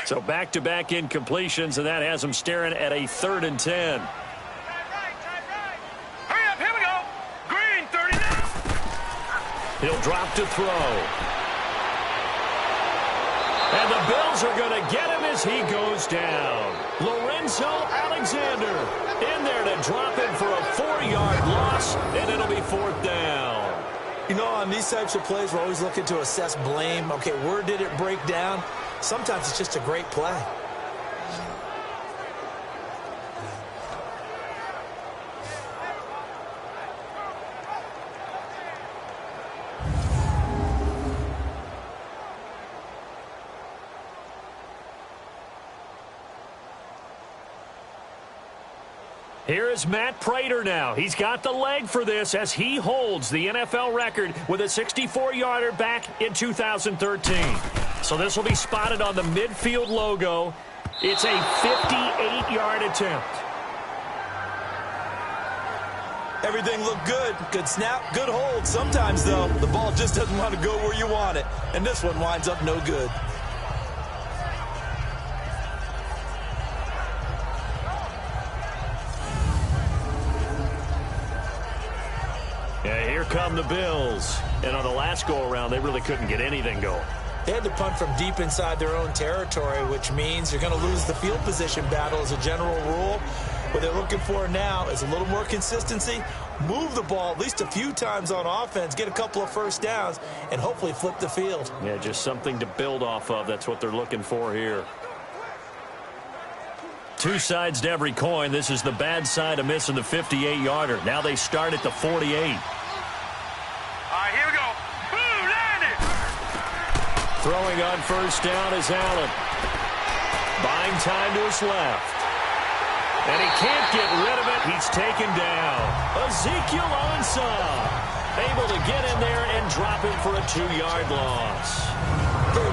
So back-to-back incompletions, and that has him staring at a 3rd and 10. He'll drop to throw. And the Bills are going to get him as he goes down. Lorenzo Alexander in there to drop him for a 4-yard loss, and it'll be 4th down. You know, on these types of plays, we're always looking to assess blame. Okay, where did it break down? Sometimes it's just a great play. Here is Matt Prater now. He's got the leg for this as he holds the NFL record with a 64-yarder back in 2013. So this will be spotted on the midfield logo. It's a 58-yard attempt. Everything looked good. Good snap, good hold. Sometimes, though, the ball just doesn't want to go where you want it. And this one winds up no good. Yeah, here come the Bills. And on the last go-around, they really couldn't get anything going. They had to punt from deep inside their own territory, which means you're going to lose the field position battle as a general rule. What they're looking for now is a little more consistency, move the ball at least a few times on offense, get a couple of first downs, and hopefully flip the field. Yeah, just something to build off of. That's what they're looking for here. Two sides to every coin. This is the bad side of missing the 58-yarder. Now they start at the 48. All right, here we go. Blue landed. Throwing on first down is Allen. Buying time to his left. And he can't get rid of it. He's taken down. Ezekiel Ansah able to get in there and drop him for a 2-yard loss.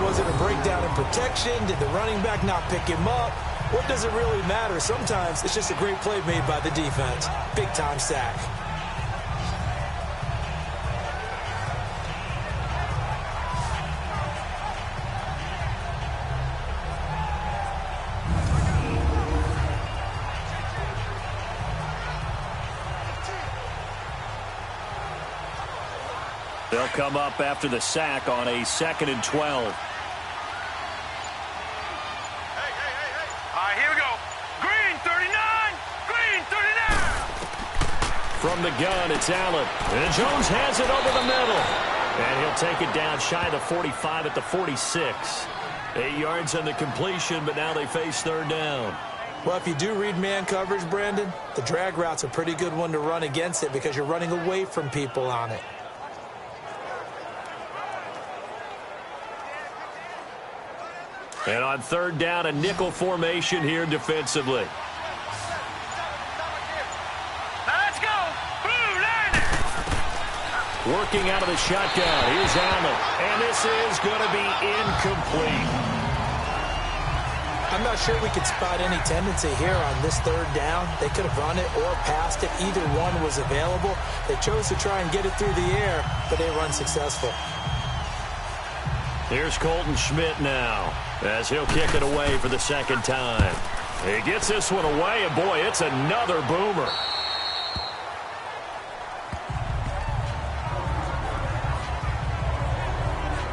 Was it a breakdown in protection? Did the running back not pick him up? What does it really matter? Sometimes it's just a great play made by the defense. Big-time sack. They'll come up after the sack on a 2nd and 12. Here we go. Green 39. Green 39. From the gun, it's Allen. And Jones has it over the middle. And he'll take it down shy of the 45 at the 46. 8 yards on the completion, but now they face 3rd down. Well, if you do read man coverage, Brandon, the drag route's a pretty good one to run against it because you're running away from people on it. And on third down, a nickel formation here defensively. Working out of the shotgun. Here's Allen. And this is going to be incomplete. I'm not sure we could spot any tendency here on this third down. They could have run it or passed it. Either one was available. They chose to try and get it through the air, but they were unsuccessful. Here's Colton Schmidt now as he'll kick it away for the second time. He gets this one away, and boy, it's another boomer.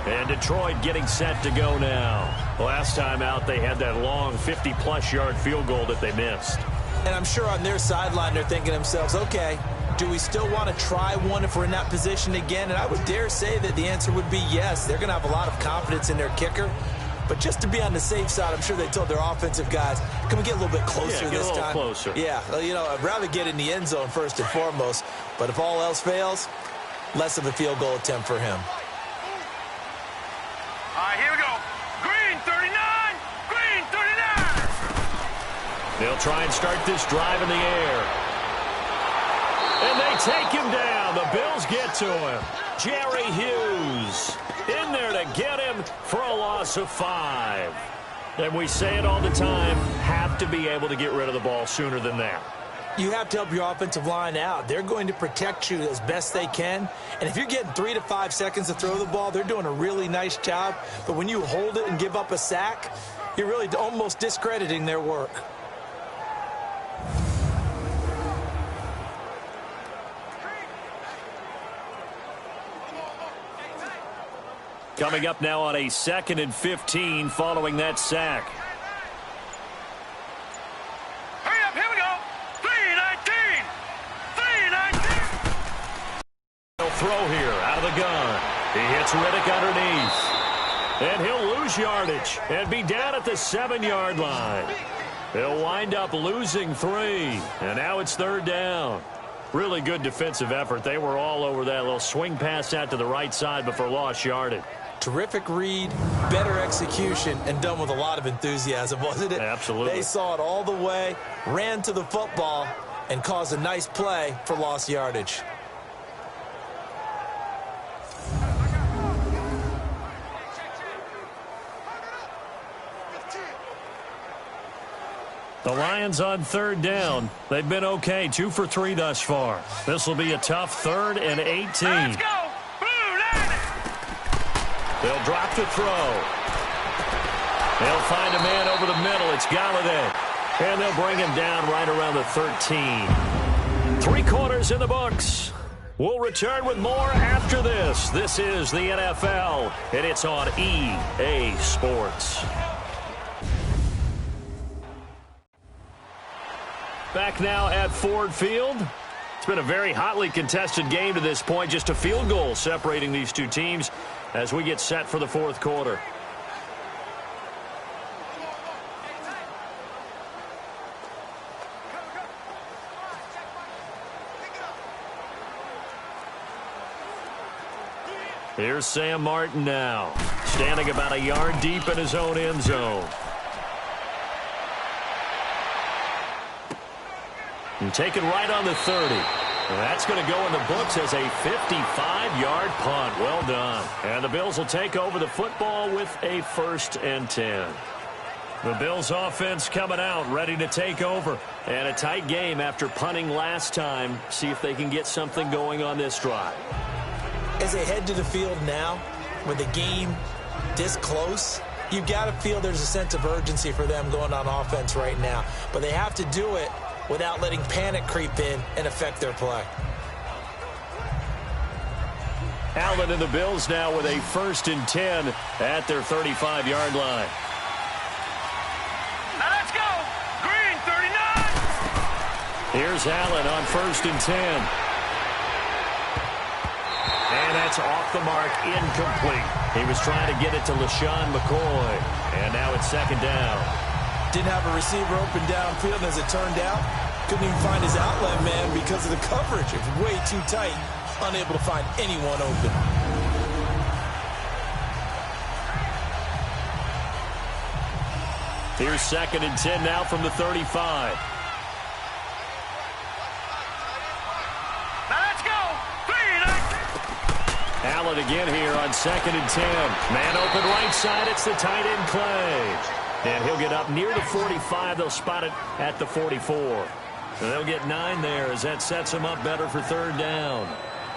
And Detroit getting set to go now. Last time out, they had that long 50-plus yard field goal that they missed. And I'm sure on their sideline, they're thinking to themselves, okay, do we still want to try one if we're in that position again? And I would dare say that the answer would be yes. They're going to have a lot of confidence in their kicker. But just to be on the safe side, I'm sure they told their offensive guys, can we get a little bit closer this time? Yeah, get a little closer. Yeah, you know, I'd rather get in the end zone first and foremost. But if all else fails, less of a field goal attempt for him. All right, here we go. Green 39. Green 39. They'll try and start this drive in the air. And they take him down. The Bills get to him. Jerry Hughes in there to get him for a loss of 5. And we say it all the time, have to be able to get rid of the ball sooner than that. You have to help your offensive line out. They're going to protect you as best they can. And if you're getting 3 to 5 seconds to throw the ball, they're doing a really nice job. But when you hold it and give up a sack, you're really almost discrediting their work. Coming up now on a 2nd and 15 following that sack. Hurry up, here we go. 3-19. 3-19. He'll throw here out of the gun. He hits Riddick underneath. And he'll lose yardage and be down at the 7-yard line. He'll wind up losing 3. And now it's third down. Really good defensive effort. They were all over that little swing pass out to the right side before lost yardage. Terrific read, better execution, and done with a lot of enthusiasm, wasn't it? Absolutely. They saw it all the way, ran to the football, and caused a nice play for lost yardage. The Lions on third down. They've been okay, 2 for 3 thus far. This will be a tough 3rd and 18. Let's go. They'll drop the throw. They'll find a man over the middle. It's Galladay. And they'll bring him down right around the 13. 3 quarters in the books. We'll return with more after this. This is the NFL, and it's on EA Sports. Back now at Ford Field. It's been a very hotly contested game to this point. Just a field goal separating these two teams as we get set for the 4th quarter. Here's Sam Martin now, standing about a yard deep in his own end zone. And taken right on the 30. And that's going to go in the books as a 55-yard punt. Well done. And the Bills will take over the football with a 1st and 10. The Bills offense coming out, ready to take over. And a tight game after punting last time. See if they can get something going on this drive. As they head to the field now, with the game this close, you've got to feel there's a sense of urgency for them going on offense right now. But they have to do it without letting panic creep in and affect their play. Allen and the Bills now with a 1st and 10 at their 35-yard line. Now let's go. Green 39. Here's Allen on 1st and 10. And that's off the mark, incomplete. He was trying to get it to LaShawn McCoy. And now it's 2nd down. Didn't have a receiver open downfield, and as it turned out, couldn't even find his outlet man because of the coverage. It was way too tight, unable to find anyone open. Here's 2nd and 10 now from the 35. Now let's go. 3 Allen again here on 2nd and 10. Man open right side. It's the tight end Clay. And he'll get up near the 45. They'll spot it at the 44. And they'll get 9 there as that sets them up better for 3rd down.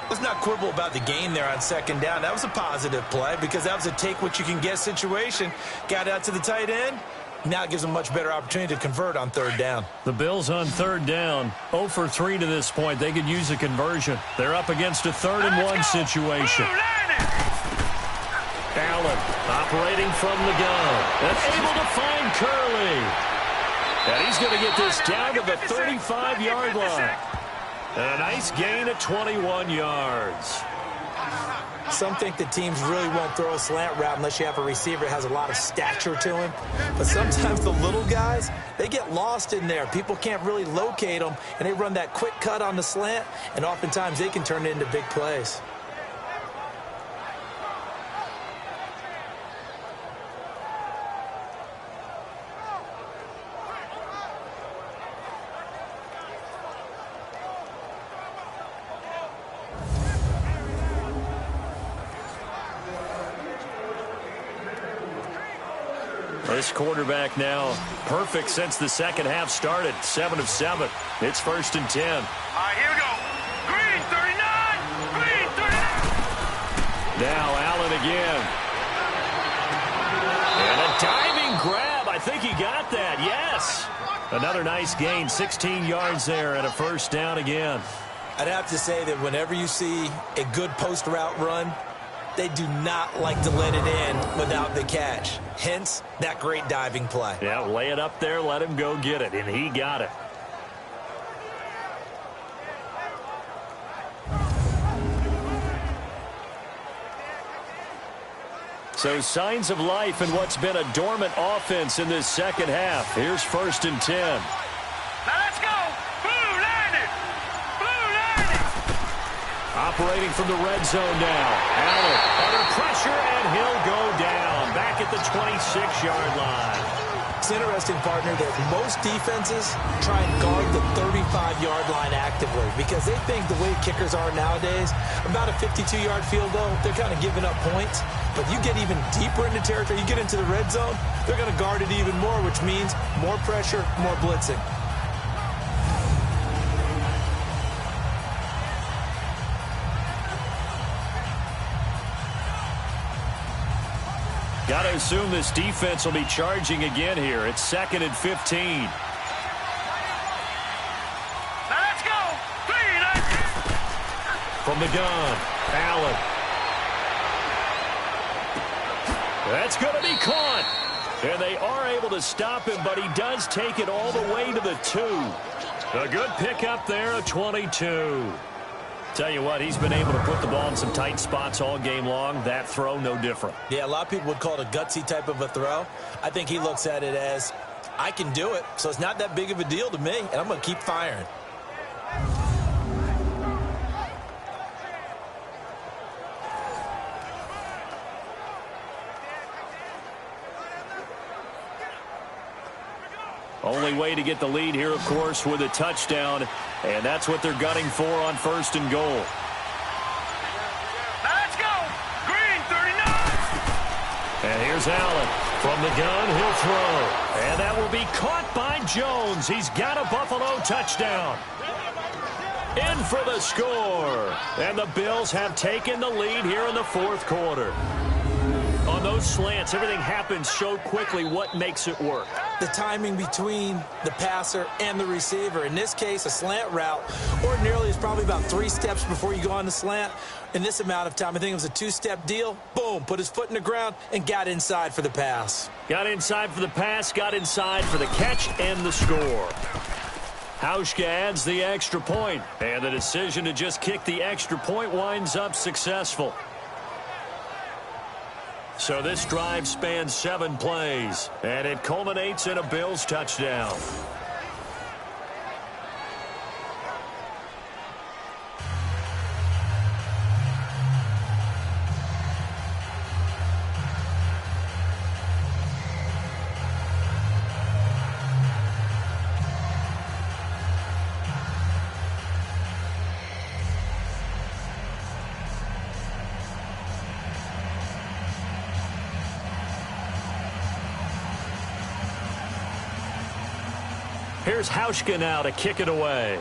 Let's not quibble about the gain there on 2nd down. That was a positive play because that was a take-what-you-can-get situation. Got out to the tight end. Now it gives them a much better opportunity to convert on 3rd down. The Bills on 3rd down, 0 for 3 to this point. They could use a conversion. They're up against a 3rd and 1 situation. Allen operating from the gun and able to find Curley. And he's going to get this down to the 35-yard line. And a nice gain of 21 yards. Some think that teams really won't throw a slant route unless you have a receiver that has a lot of stature to him. But sometimes the little guys, they get lost in there. People can't really locate them, and they run that quick cut on the slant, and oftentimes they can turn it into big plays. This quarterback now perfect since the 2nd half started. 7 of 7. It's 1st and 10. All right, here we go. Green 39. Green 39. Now Allen again. And a diving grab. I think he got that. Yes. Another nice gain. 16 yards there and a 1st down again. I'd have to say that whenever you see a good post route run, they do not like to let it in without the catch. Hence, that great diving play. Yeah, lay it up there, let him go get it, and he got it. So signs of life in what's been a dormant offense in this 2nd half. Here's 1st and 10. Now let's go. Blue landed. Blue landed. Operating from the red zone now. Allen under pressure, and he'll go down. Back at the 26-yard line. It's interesting, partner, that most defenses try and guard the 35-yard line actively because they think the way kickers are nowadays, about a 52-yard field goal, they're kind of giving up points. But you get even deeper into territory, you get into the red zone, they're going to guard it even more, which means more pressure, more blitzing. Got to assume this defense will be charging again here. It's 2nd and 15. Now let's go. 3. From the gun, Allen. That's going to be caught. And they are able to stop him, but he does take it all the way to the 2. A good pickup there, a 22. Tell you what, he's been able to put the ball in some tight spots all game long. That throw, no different. Yeah, a lot of people would call it a gutsy type of a throw. I think he looks at it as, I can do it, so it's not that big of a deal to me, and I'm going to keep firing. Only way to get the lead here, of course, with a touchdown. And that's what they're gunning for on 1st and goal. Now let's go. Green 39. And here's Allen. From the gun, he'll throw. And that will be caught by Jones. He's got a Buffalo touchdown. In for the score. And the Bills have taken the lead here in the 4th quarter. On those slants, everything happens so quickly. What makes it work? The timing between the passer and the receiver. In this case, a slant route ordinarily is probably about 3 steps before you go on the slant. In this amount of time, I think it was a 2-step deal. Boom, put his foot in the ground and got inside for the pass. Got inside for the pass, got inside for the catch and the score. Hauschka adds the extra point, and the decision to just kick the extra point winds up successful. So this drive spans 7 plays, and it culminates in a Bills touchdown. Here's Hauschka now to kick it away.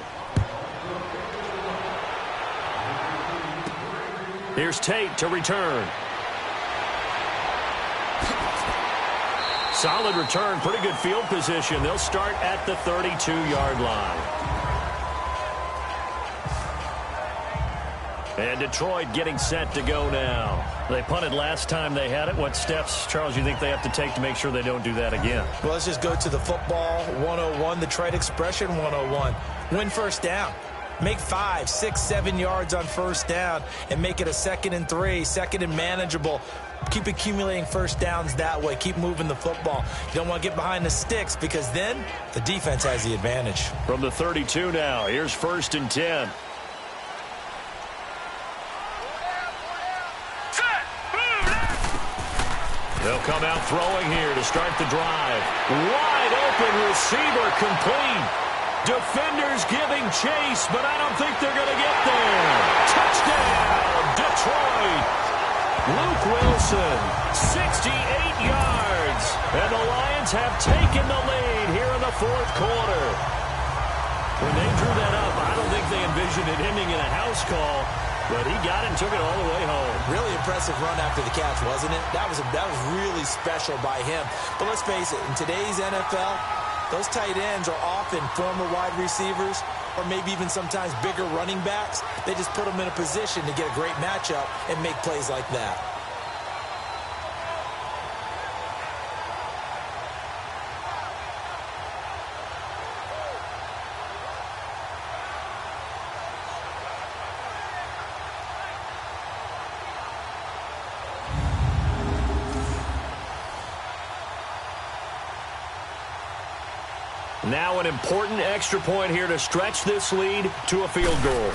Here's Tate to return. Solid return, pretty good field position. They'll start at the 32-yard line. And Detroit getting set to go now. They punted last time they had it. What steps, Charles, you think they have to take to make sure they don't do that again? Well, let's just go to the football 101, the trade expression 101. Win first down. Make 5, 6, 7 yards on first down and make it a 2nd and 3, 2nd and manageable. Keep accumulating first downs that way. Keep moving the football. You don't want to get behind the sticks because then the defense has the advantage. From the 32 now, here's 1st and 10. They'll come out throwing here to start the drive. Wide open receiver complete. Defenders giving chase, but I don't think they're going to get there. Touchdown, Detroit. Luke Wilson, 68 yards. And the Lions have taken the lead here in the 4th quarter. When they drew that up, I don't think they envisioned it ending in a house call, but he got it and took it all the way home. Really impressive run after the catch, wasn't it? That was really special by him. But let's face it, in today's NFL, those tight ends are often former wide receivers or maybe even sometimes bigger running backs. They just put them in a position to get a great matchup and make plays like that. Now an important extra point here to stretch this lead to a field goal.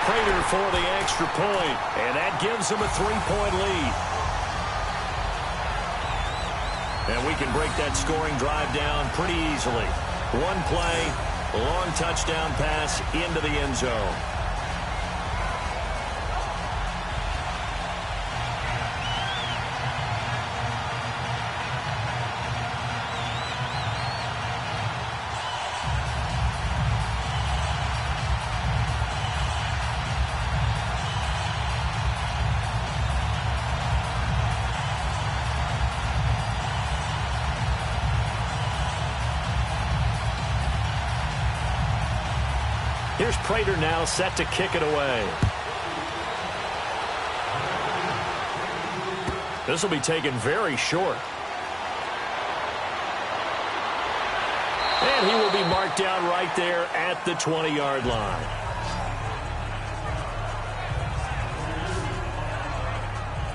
Prater for the extra point, and that gives them a 3-point lead. And we can break that scoring drive down pretty easily. One play, long touchdown pass into the end zone. Here's Prater now set to kick it away. This will be taken very short. And he will be marked down right there at the 20-yard line.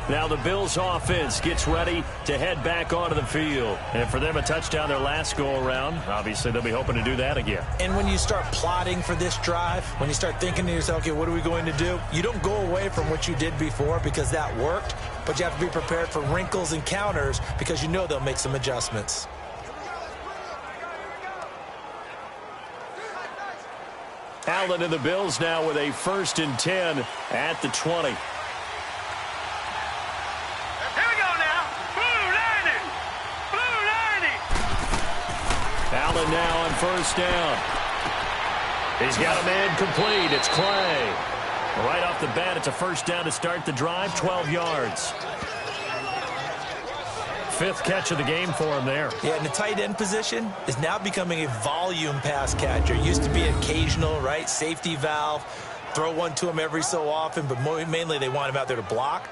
Now the Bills offense gets ready to head back onto the field. And for them, a touchdown their last go-around. Obviously, they'll be hoping to do that again. And when you start plotting for this drive, when you start thinking to yourself, okay, what are we going to do? You don't go away from what you did before because that worked, but you have to be prepared for wrinkles and counters because you know they'll make some adjustments. Allen and the Bills now with a 1st and 10 at the 20. Allen now on 1st down. He's got a man complete. It's Clay. Right off the bat, it's a 1st down to start the drive, 12 yards. 5th catch of the game for him there. Yeah, and the tight end position is now becoming a volume pass catcher. Used to be occasional, right, safety valve. Throw one to him every so often, but mainly they want him out there to block.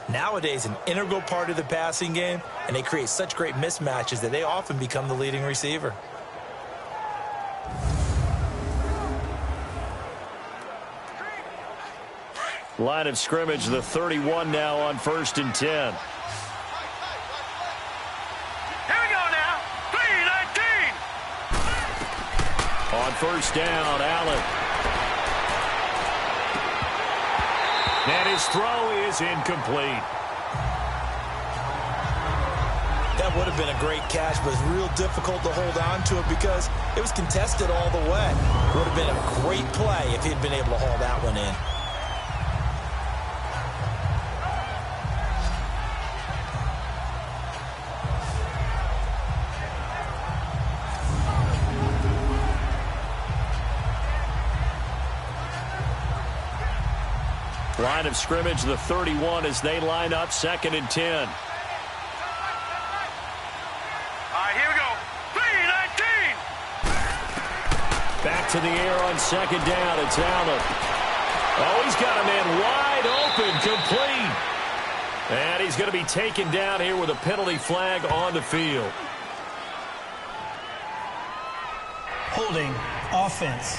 Nowadays, an integral part of the passing game, and they create such great mismatches that they often become the leading receiver. Line of scrimmage, the 31 now on 1st and 10. Here we go now. 3-19. On 1st down, Allen. And his throw is incomplete. That would have been a great catch, but it's real difficult to hold on to it because it was contested all the way. It would have been a great play if he'd been able to haul that one in. Line of scrimmage, the 31 as they line up 2nd and 10. Here we go. 3-19. Back to the air on 2nd down. It's Allen. Oh, he's got a man wide open, complete. And he's going to be taken down here with a penalty flag on the field. Holding offense.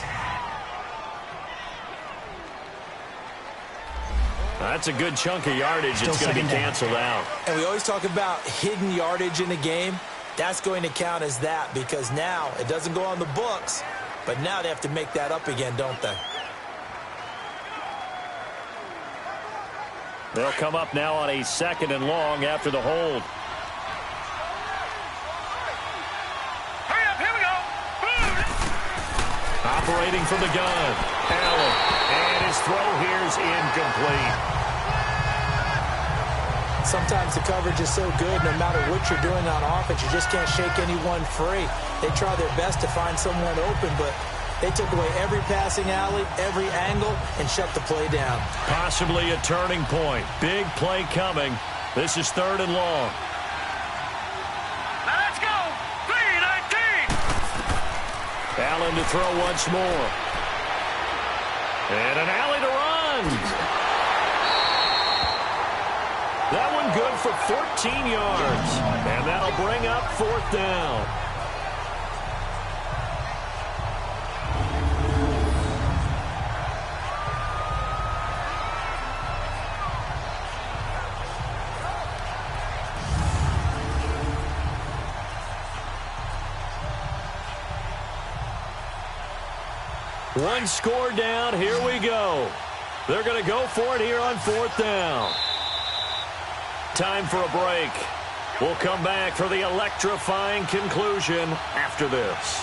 That's a good chunk of yardage. It's going to be canceled out. And we always talk about hidden yardage in the game. That's going to count as that because now it doesn't go on the books, but now they have to make that up again, don't they? They'll come up now on a 2nd and long after the hold. Hurry up, here we go. Operating from the gun. Allen. And his throw here is incomplete. Sometimes the coverage is so good, no matter what you're doing on offense, you just can't shake anyone free. They try their best to find someone open, but they took away every passing alley, every angle, and shut the play down. Possibly a turning point. Big play coming. This is 3rd and long. Now let's go. 3-19. Allen to throw once more. And an alley to run. That one good for 14 yards. And that'll bring up 4th down. One score down. Here we go. They're going to go for it here on 4th down. Time for a break. We'll come back for the electrifying conclusion after this.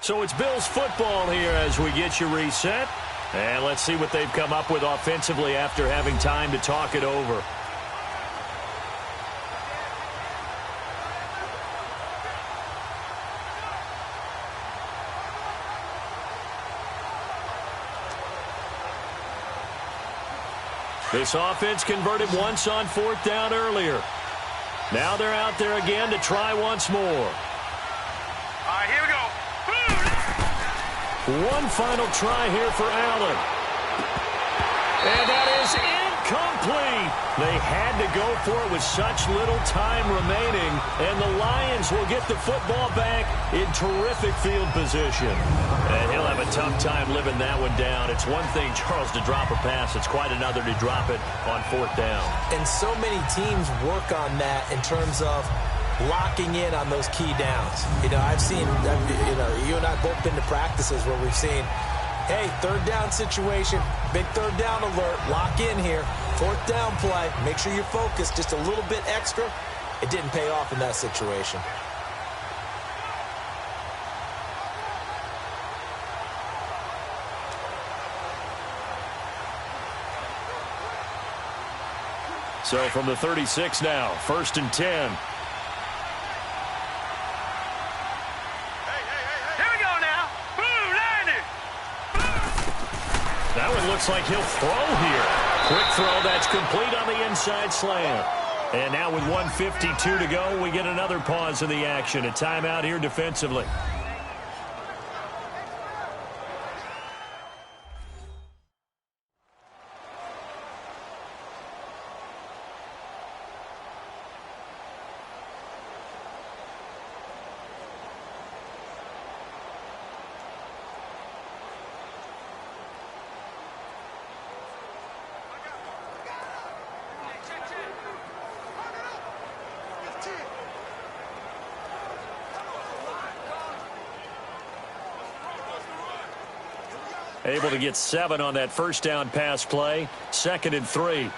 So it's Bills football here as we get you reset. And let's see what they've come up with offensively after having time to talk it over. This offense converted once on 4th down earlier. Now they're out there again to try once more. All right, here we go. One final try here for Allen. And that is incomplete. They had to go for it with such little time remaining. And the Lions will get the football back in terrific field position. And he'll have a tough time living that one down. It's one thing, Charles, to drop a pass. It's quite another to drop it on 4th down. And so many teams work on that in terms of locking in on those key downs. You know, I've seen, you and I both been to practices where we've seen, hey, 3rd down situation, big 3rd down alert, lock in here, 4th down play, make sure you're focused just a little bit extra. It didn't pay off in that situation. So from the 36 now, 1st and 10. That one looks like he'll throw here. Quick throw, that's complete on the inside slant. And now with 1:52 to go, we get another pause in the action. A timeout here defensively. Able to get 7 on that 1st down pass play. 2nd and 3.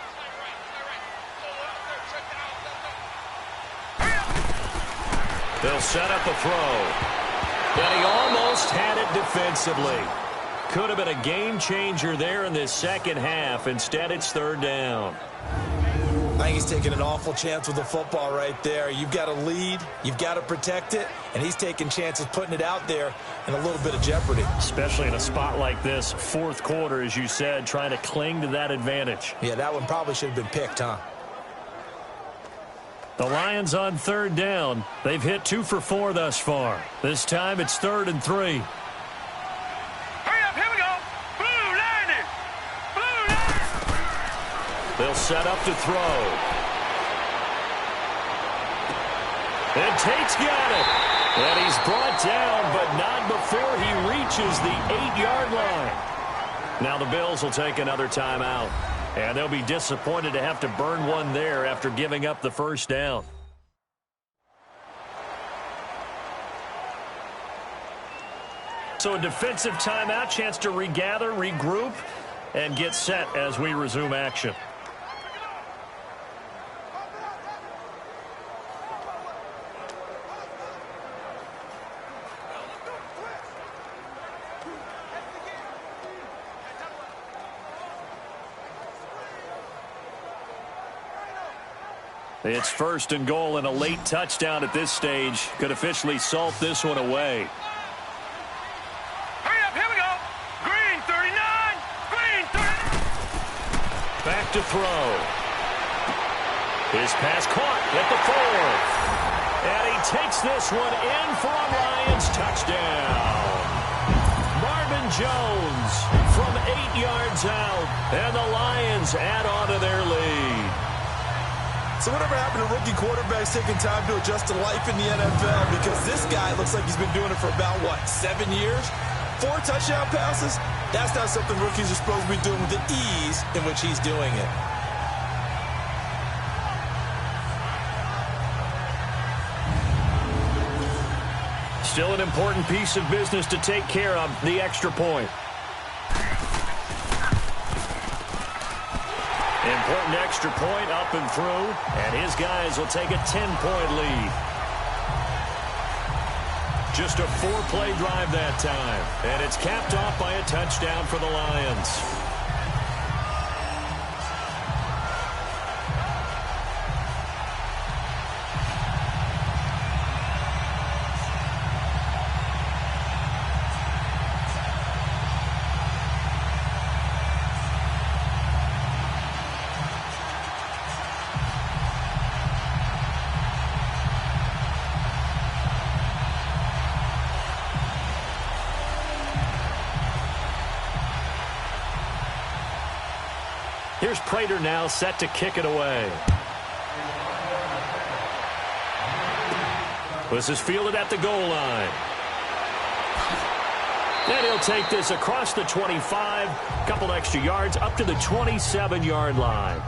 They'll set up a throw. And he almost had it defensively. Could have been a game changer there in this second half. Instead, it's 3rd down. I think he's taking an awful chance with the football right there. You've got to lead, you've got to protect it, and he's taking chances putting it out there in a little bit of jeopardy. Especially in a spot like this, fourth quarter, as you said, trying to cling to that advantage. Yeah, that one probably should have been picked, huh? The Lions on third down. They've hit 2 for 4 thus far. This time it's 3rd and 3. Hurry up, here we go. Blue line it. Blue line. They'll set up to throw. And Tate's got it. And he's brought down, but not before he reaches the 8-yard line. Now the Bills will take another timeout. And they'll be disappointed to have to burn one there after giving up the first down. So a defensive timeout, chance to regather, regroup, and get set as we resume action. It's 1st and goal, and a late touchdown at this stage could officially salt this one away. Hurry up, here we go. Green 39. Green 39. Back to throw. His pass caught at the 4th. And he takes this one in for a Lions touchdown. Marvin Jones from 8 yards out. And the Lions add on to their lead. So whatever happened to rookie quarterbacks taking time to adjust to life in the NFL? Because this guy looks like he's been doing it for about, 7 years? 4 touchdown passes? That's not something rookies are supposed to be doing with the ease in which he's doing it. Still an important piece of business to take care of, the extra point. Important extra point up and through, and his guys will take a 10-point lead. Just a 4-play drive that time, and it's capped off by a touchdown for the Lions. Here's Prater now set to kick it away. This is fielded at the goal line. And he'll take this across the 25, couple extra yards up to the 27-yard line.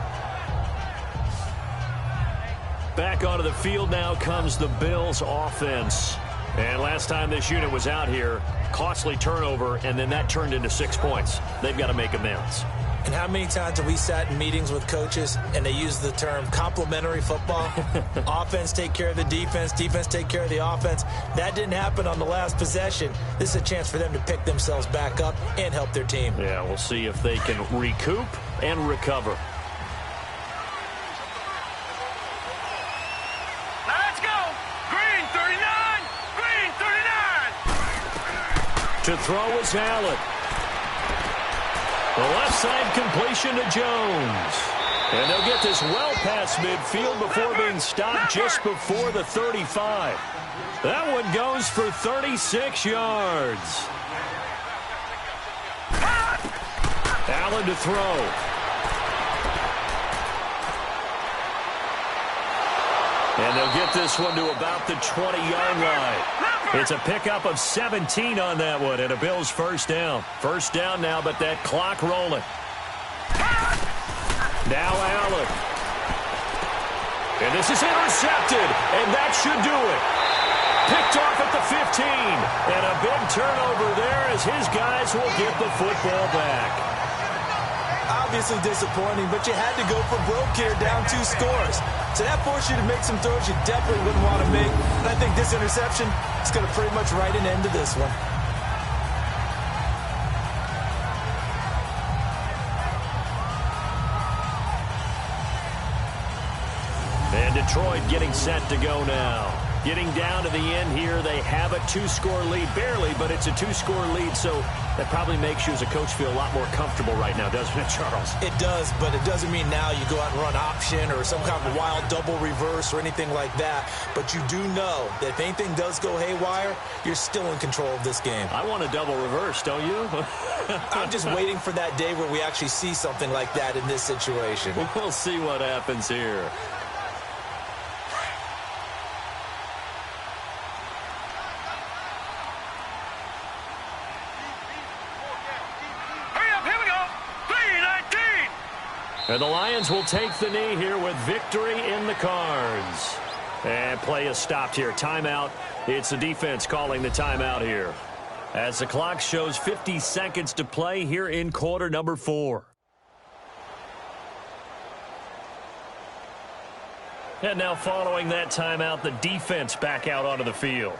Back onto the field now comes the Bills offense. And last time this unit was out here, costly turnover, and then that turned into 6 points. They've got to make amends. And how many times have we sat in meetings with coaches and they use the term complementary football? Offense take care of the defense, defense take care of the offense. That didn't happen on the last possession. This is a chance for them to pick themselves back up and help their team. Yeah, we'll see if they can recoup and recover. Now let's go. Green 39. Green 39. To throw is Allen. The left side completion to Jones. And they'll get this well past midfield before being stopped just before the 35. That one goes for 36 yards. Allen to throw. And they'll get this one to about the 20-yard line. It's a pickup of 17 on that one, and a Bills first down. First down now, but that clock rolling. Now Allen. And this is intercepted, and that should do it. Picked off at the 15, and a big turnover there as his guys will get the football back. Obviously disappointing, but you had to go for broke here, down 2 scores. So that forced you to make some throws you definitely wouldn't want to make. And I think this interception is going to pretty much write an end to this one. Detroit getting set to go now. Getting down to the end here, they have a 2-score lead. Barely, but it's a 2-score lead, so that probably makes you as a coach feel a lot more comfortable right now, doesn't it, Charles? It does, but it doesn't mean now you go out and run option or some kind of wild double reverse or anything like that. But you do know that if anything does go haywire, you're still in control of this game. I want a double reverse, don't you? I'm just waiting for that day where we actually see something like that in this situation. We'll see what happens here. And the Lions will take the knee here with victory in the cards. And play is stopped here. Timeout. It's the defense calling the timeout here. As the clock shows 50 seconds to play here in quarter number 4. And now following that timeout, the defense back out onto the field.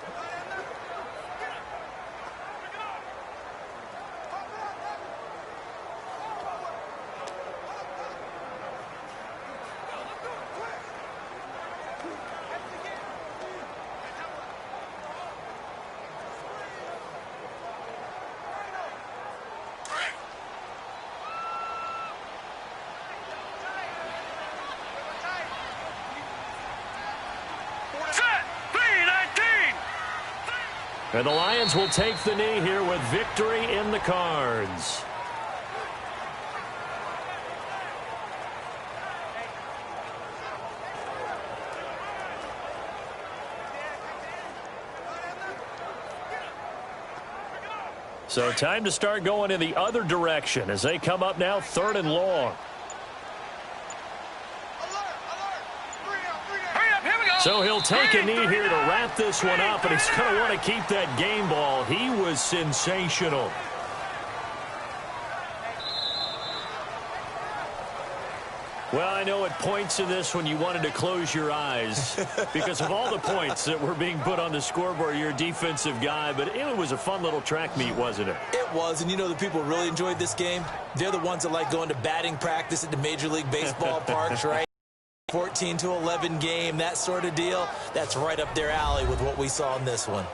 And the Lions will take the knee here with victory in the cards. So time to start going in the other direction as they come up now 3rd and long. So he'll take a knee here to wrap this one up, and he's going to want to keep that game ball. He was sensational. Well, I know at points in this when you wanted to close your eyes because of all the points that were being put on the scoreboard. You're a defensive guy, but it was a fun little track meet, wasn't it? It was, and you know the people really enjoyed this game? They're the ones that like going to batting practice at the Major League Baseball parks, right? 14-11 game, that sort of deal. That's right up their alley with what we saw in this one.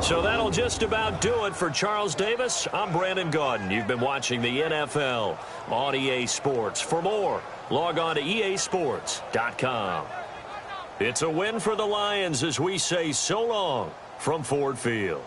So that'll just about do it for Charles Davis. I'm Brandon Gaudin. You've been watching the NFL on EA Sports. For more, log on to easports.com. It's a win for the Lions as we say so long from Ford Field.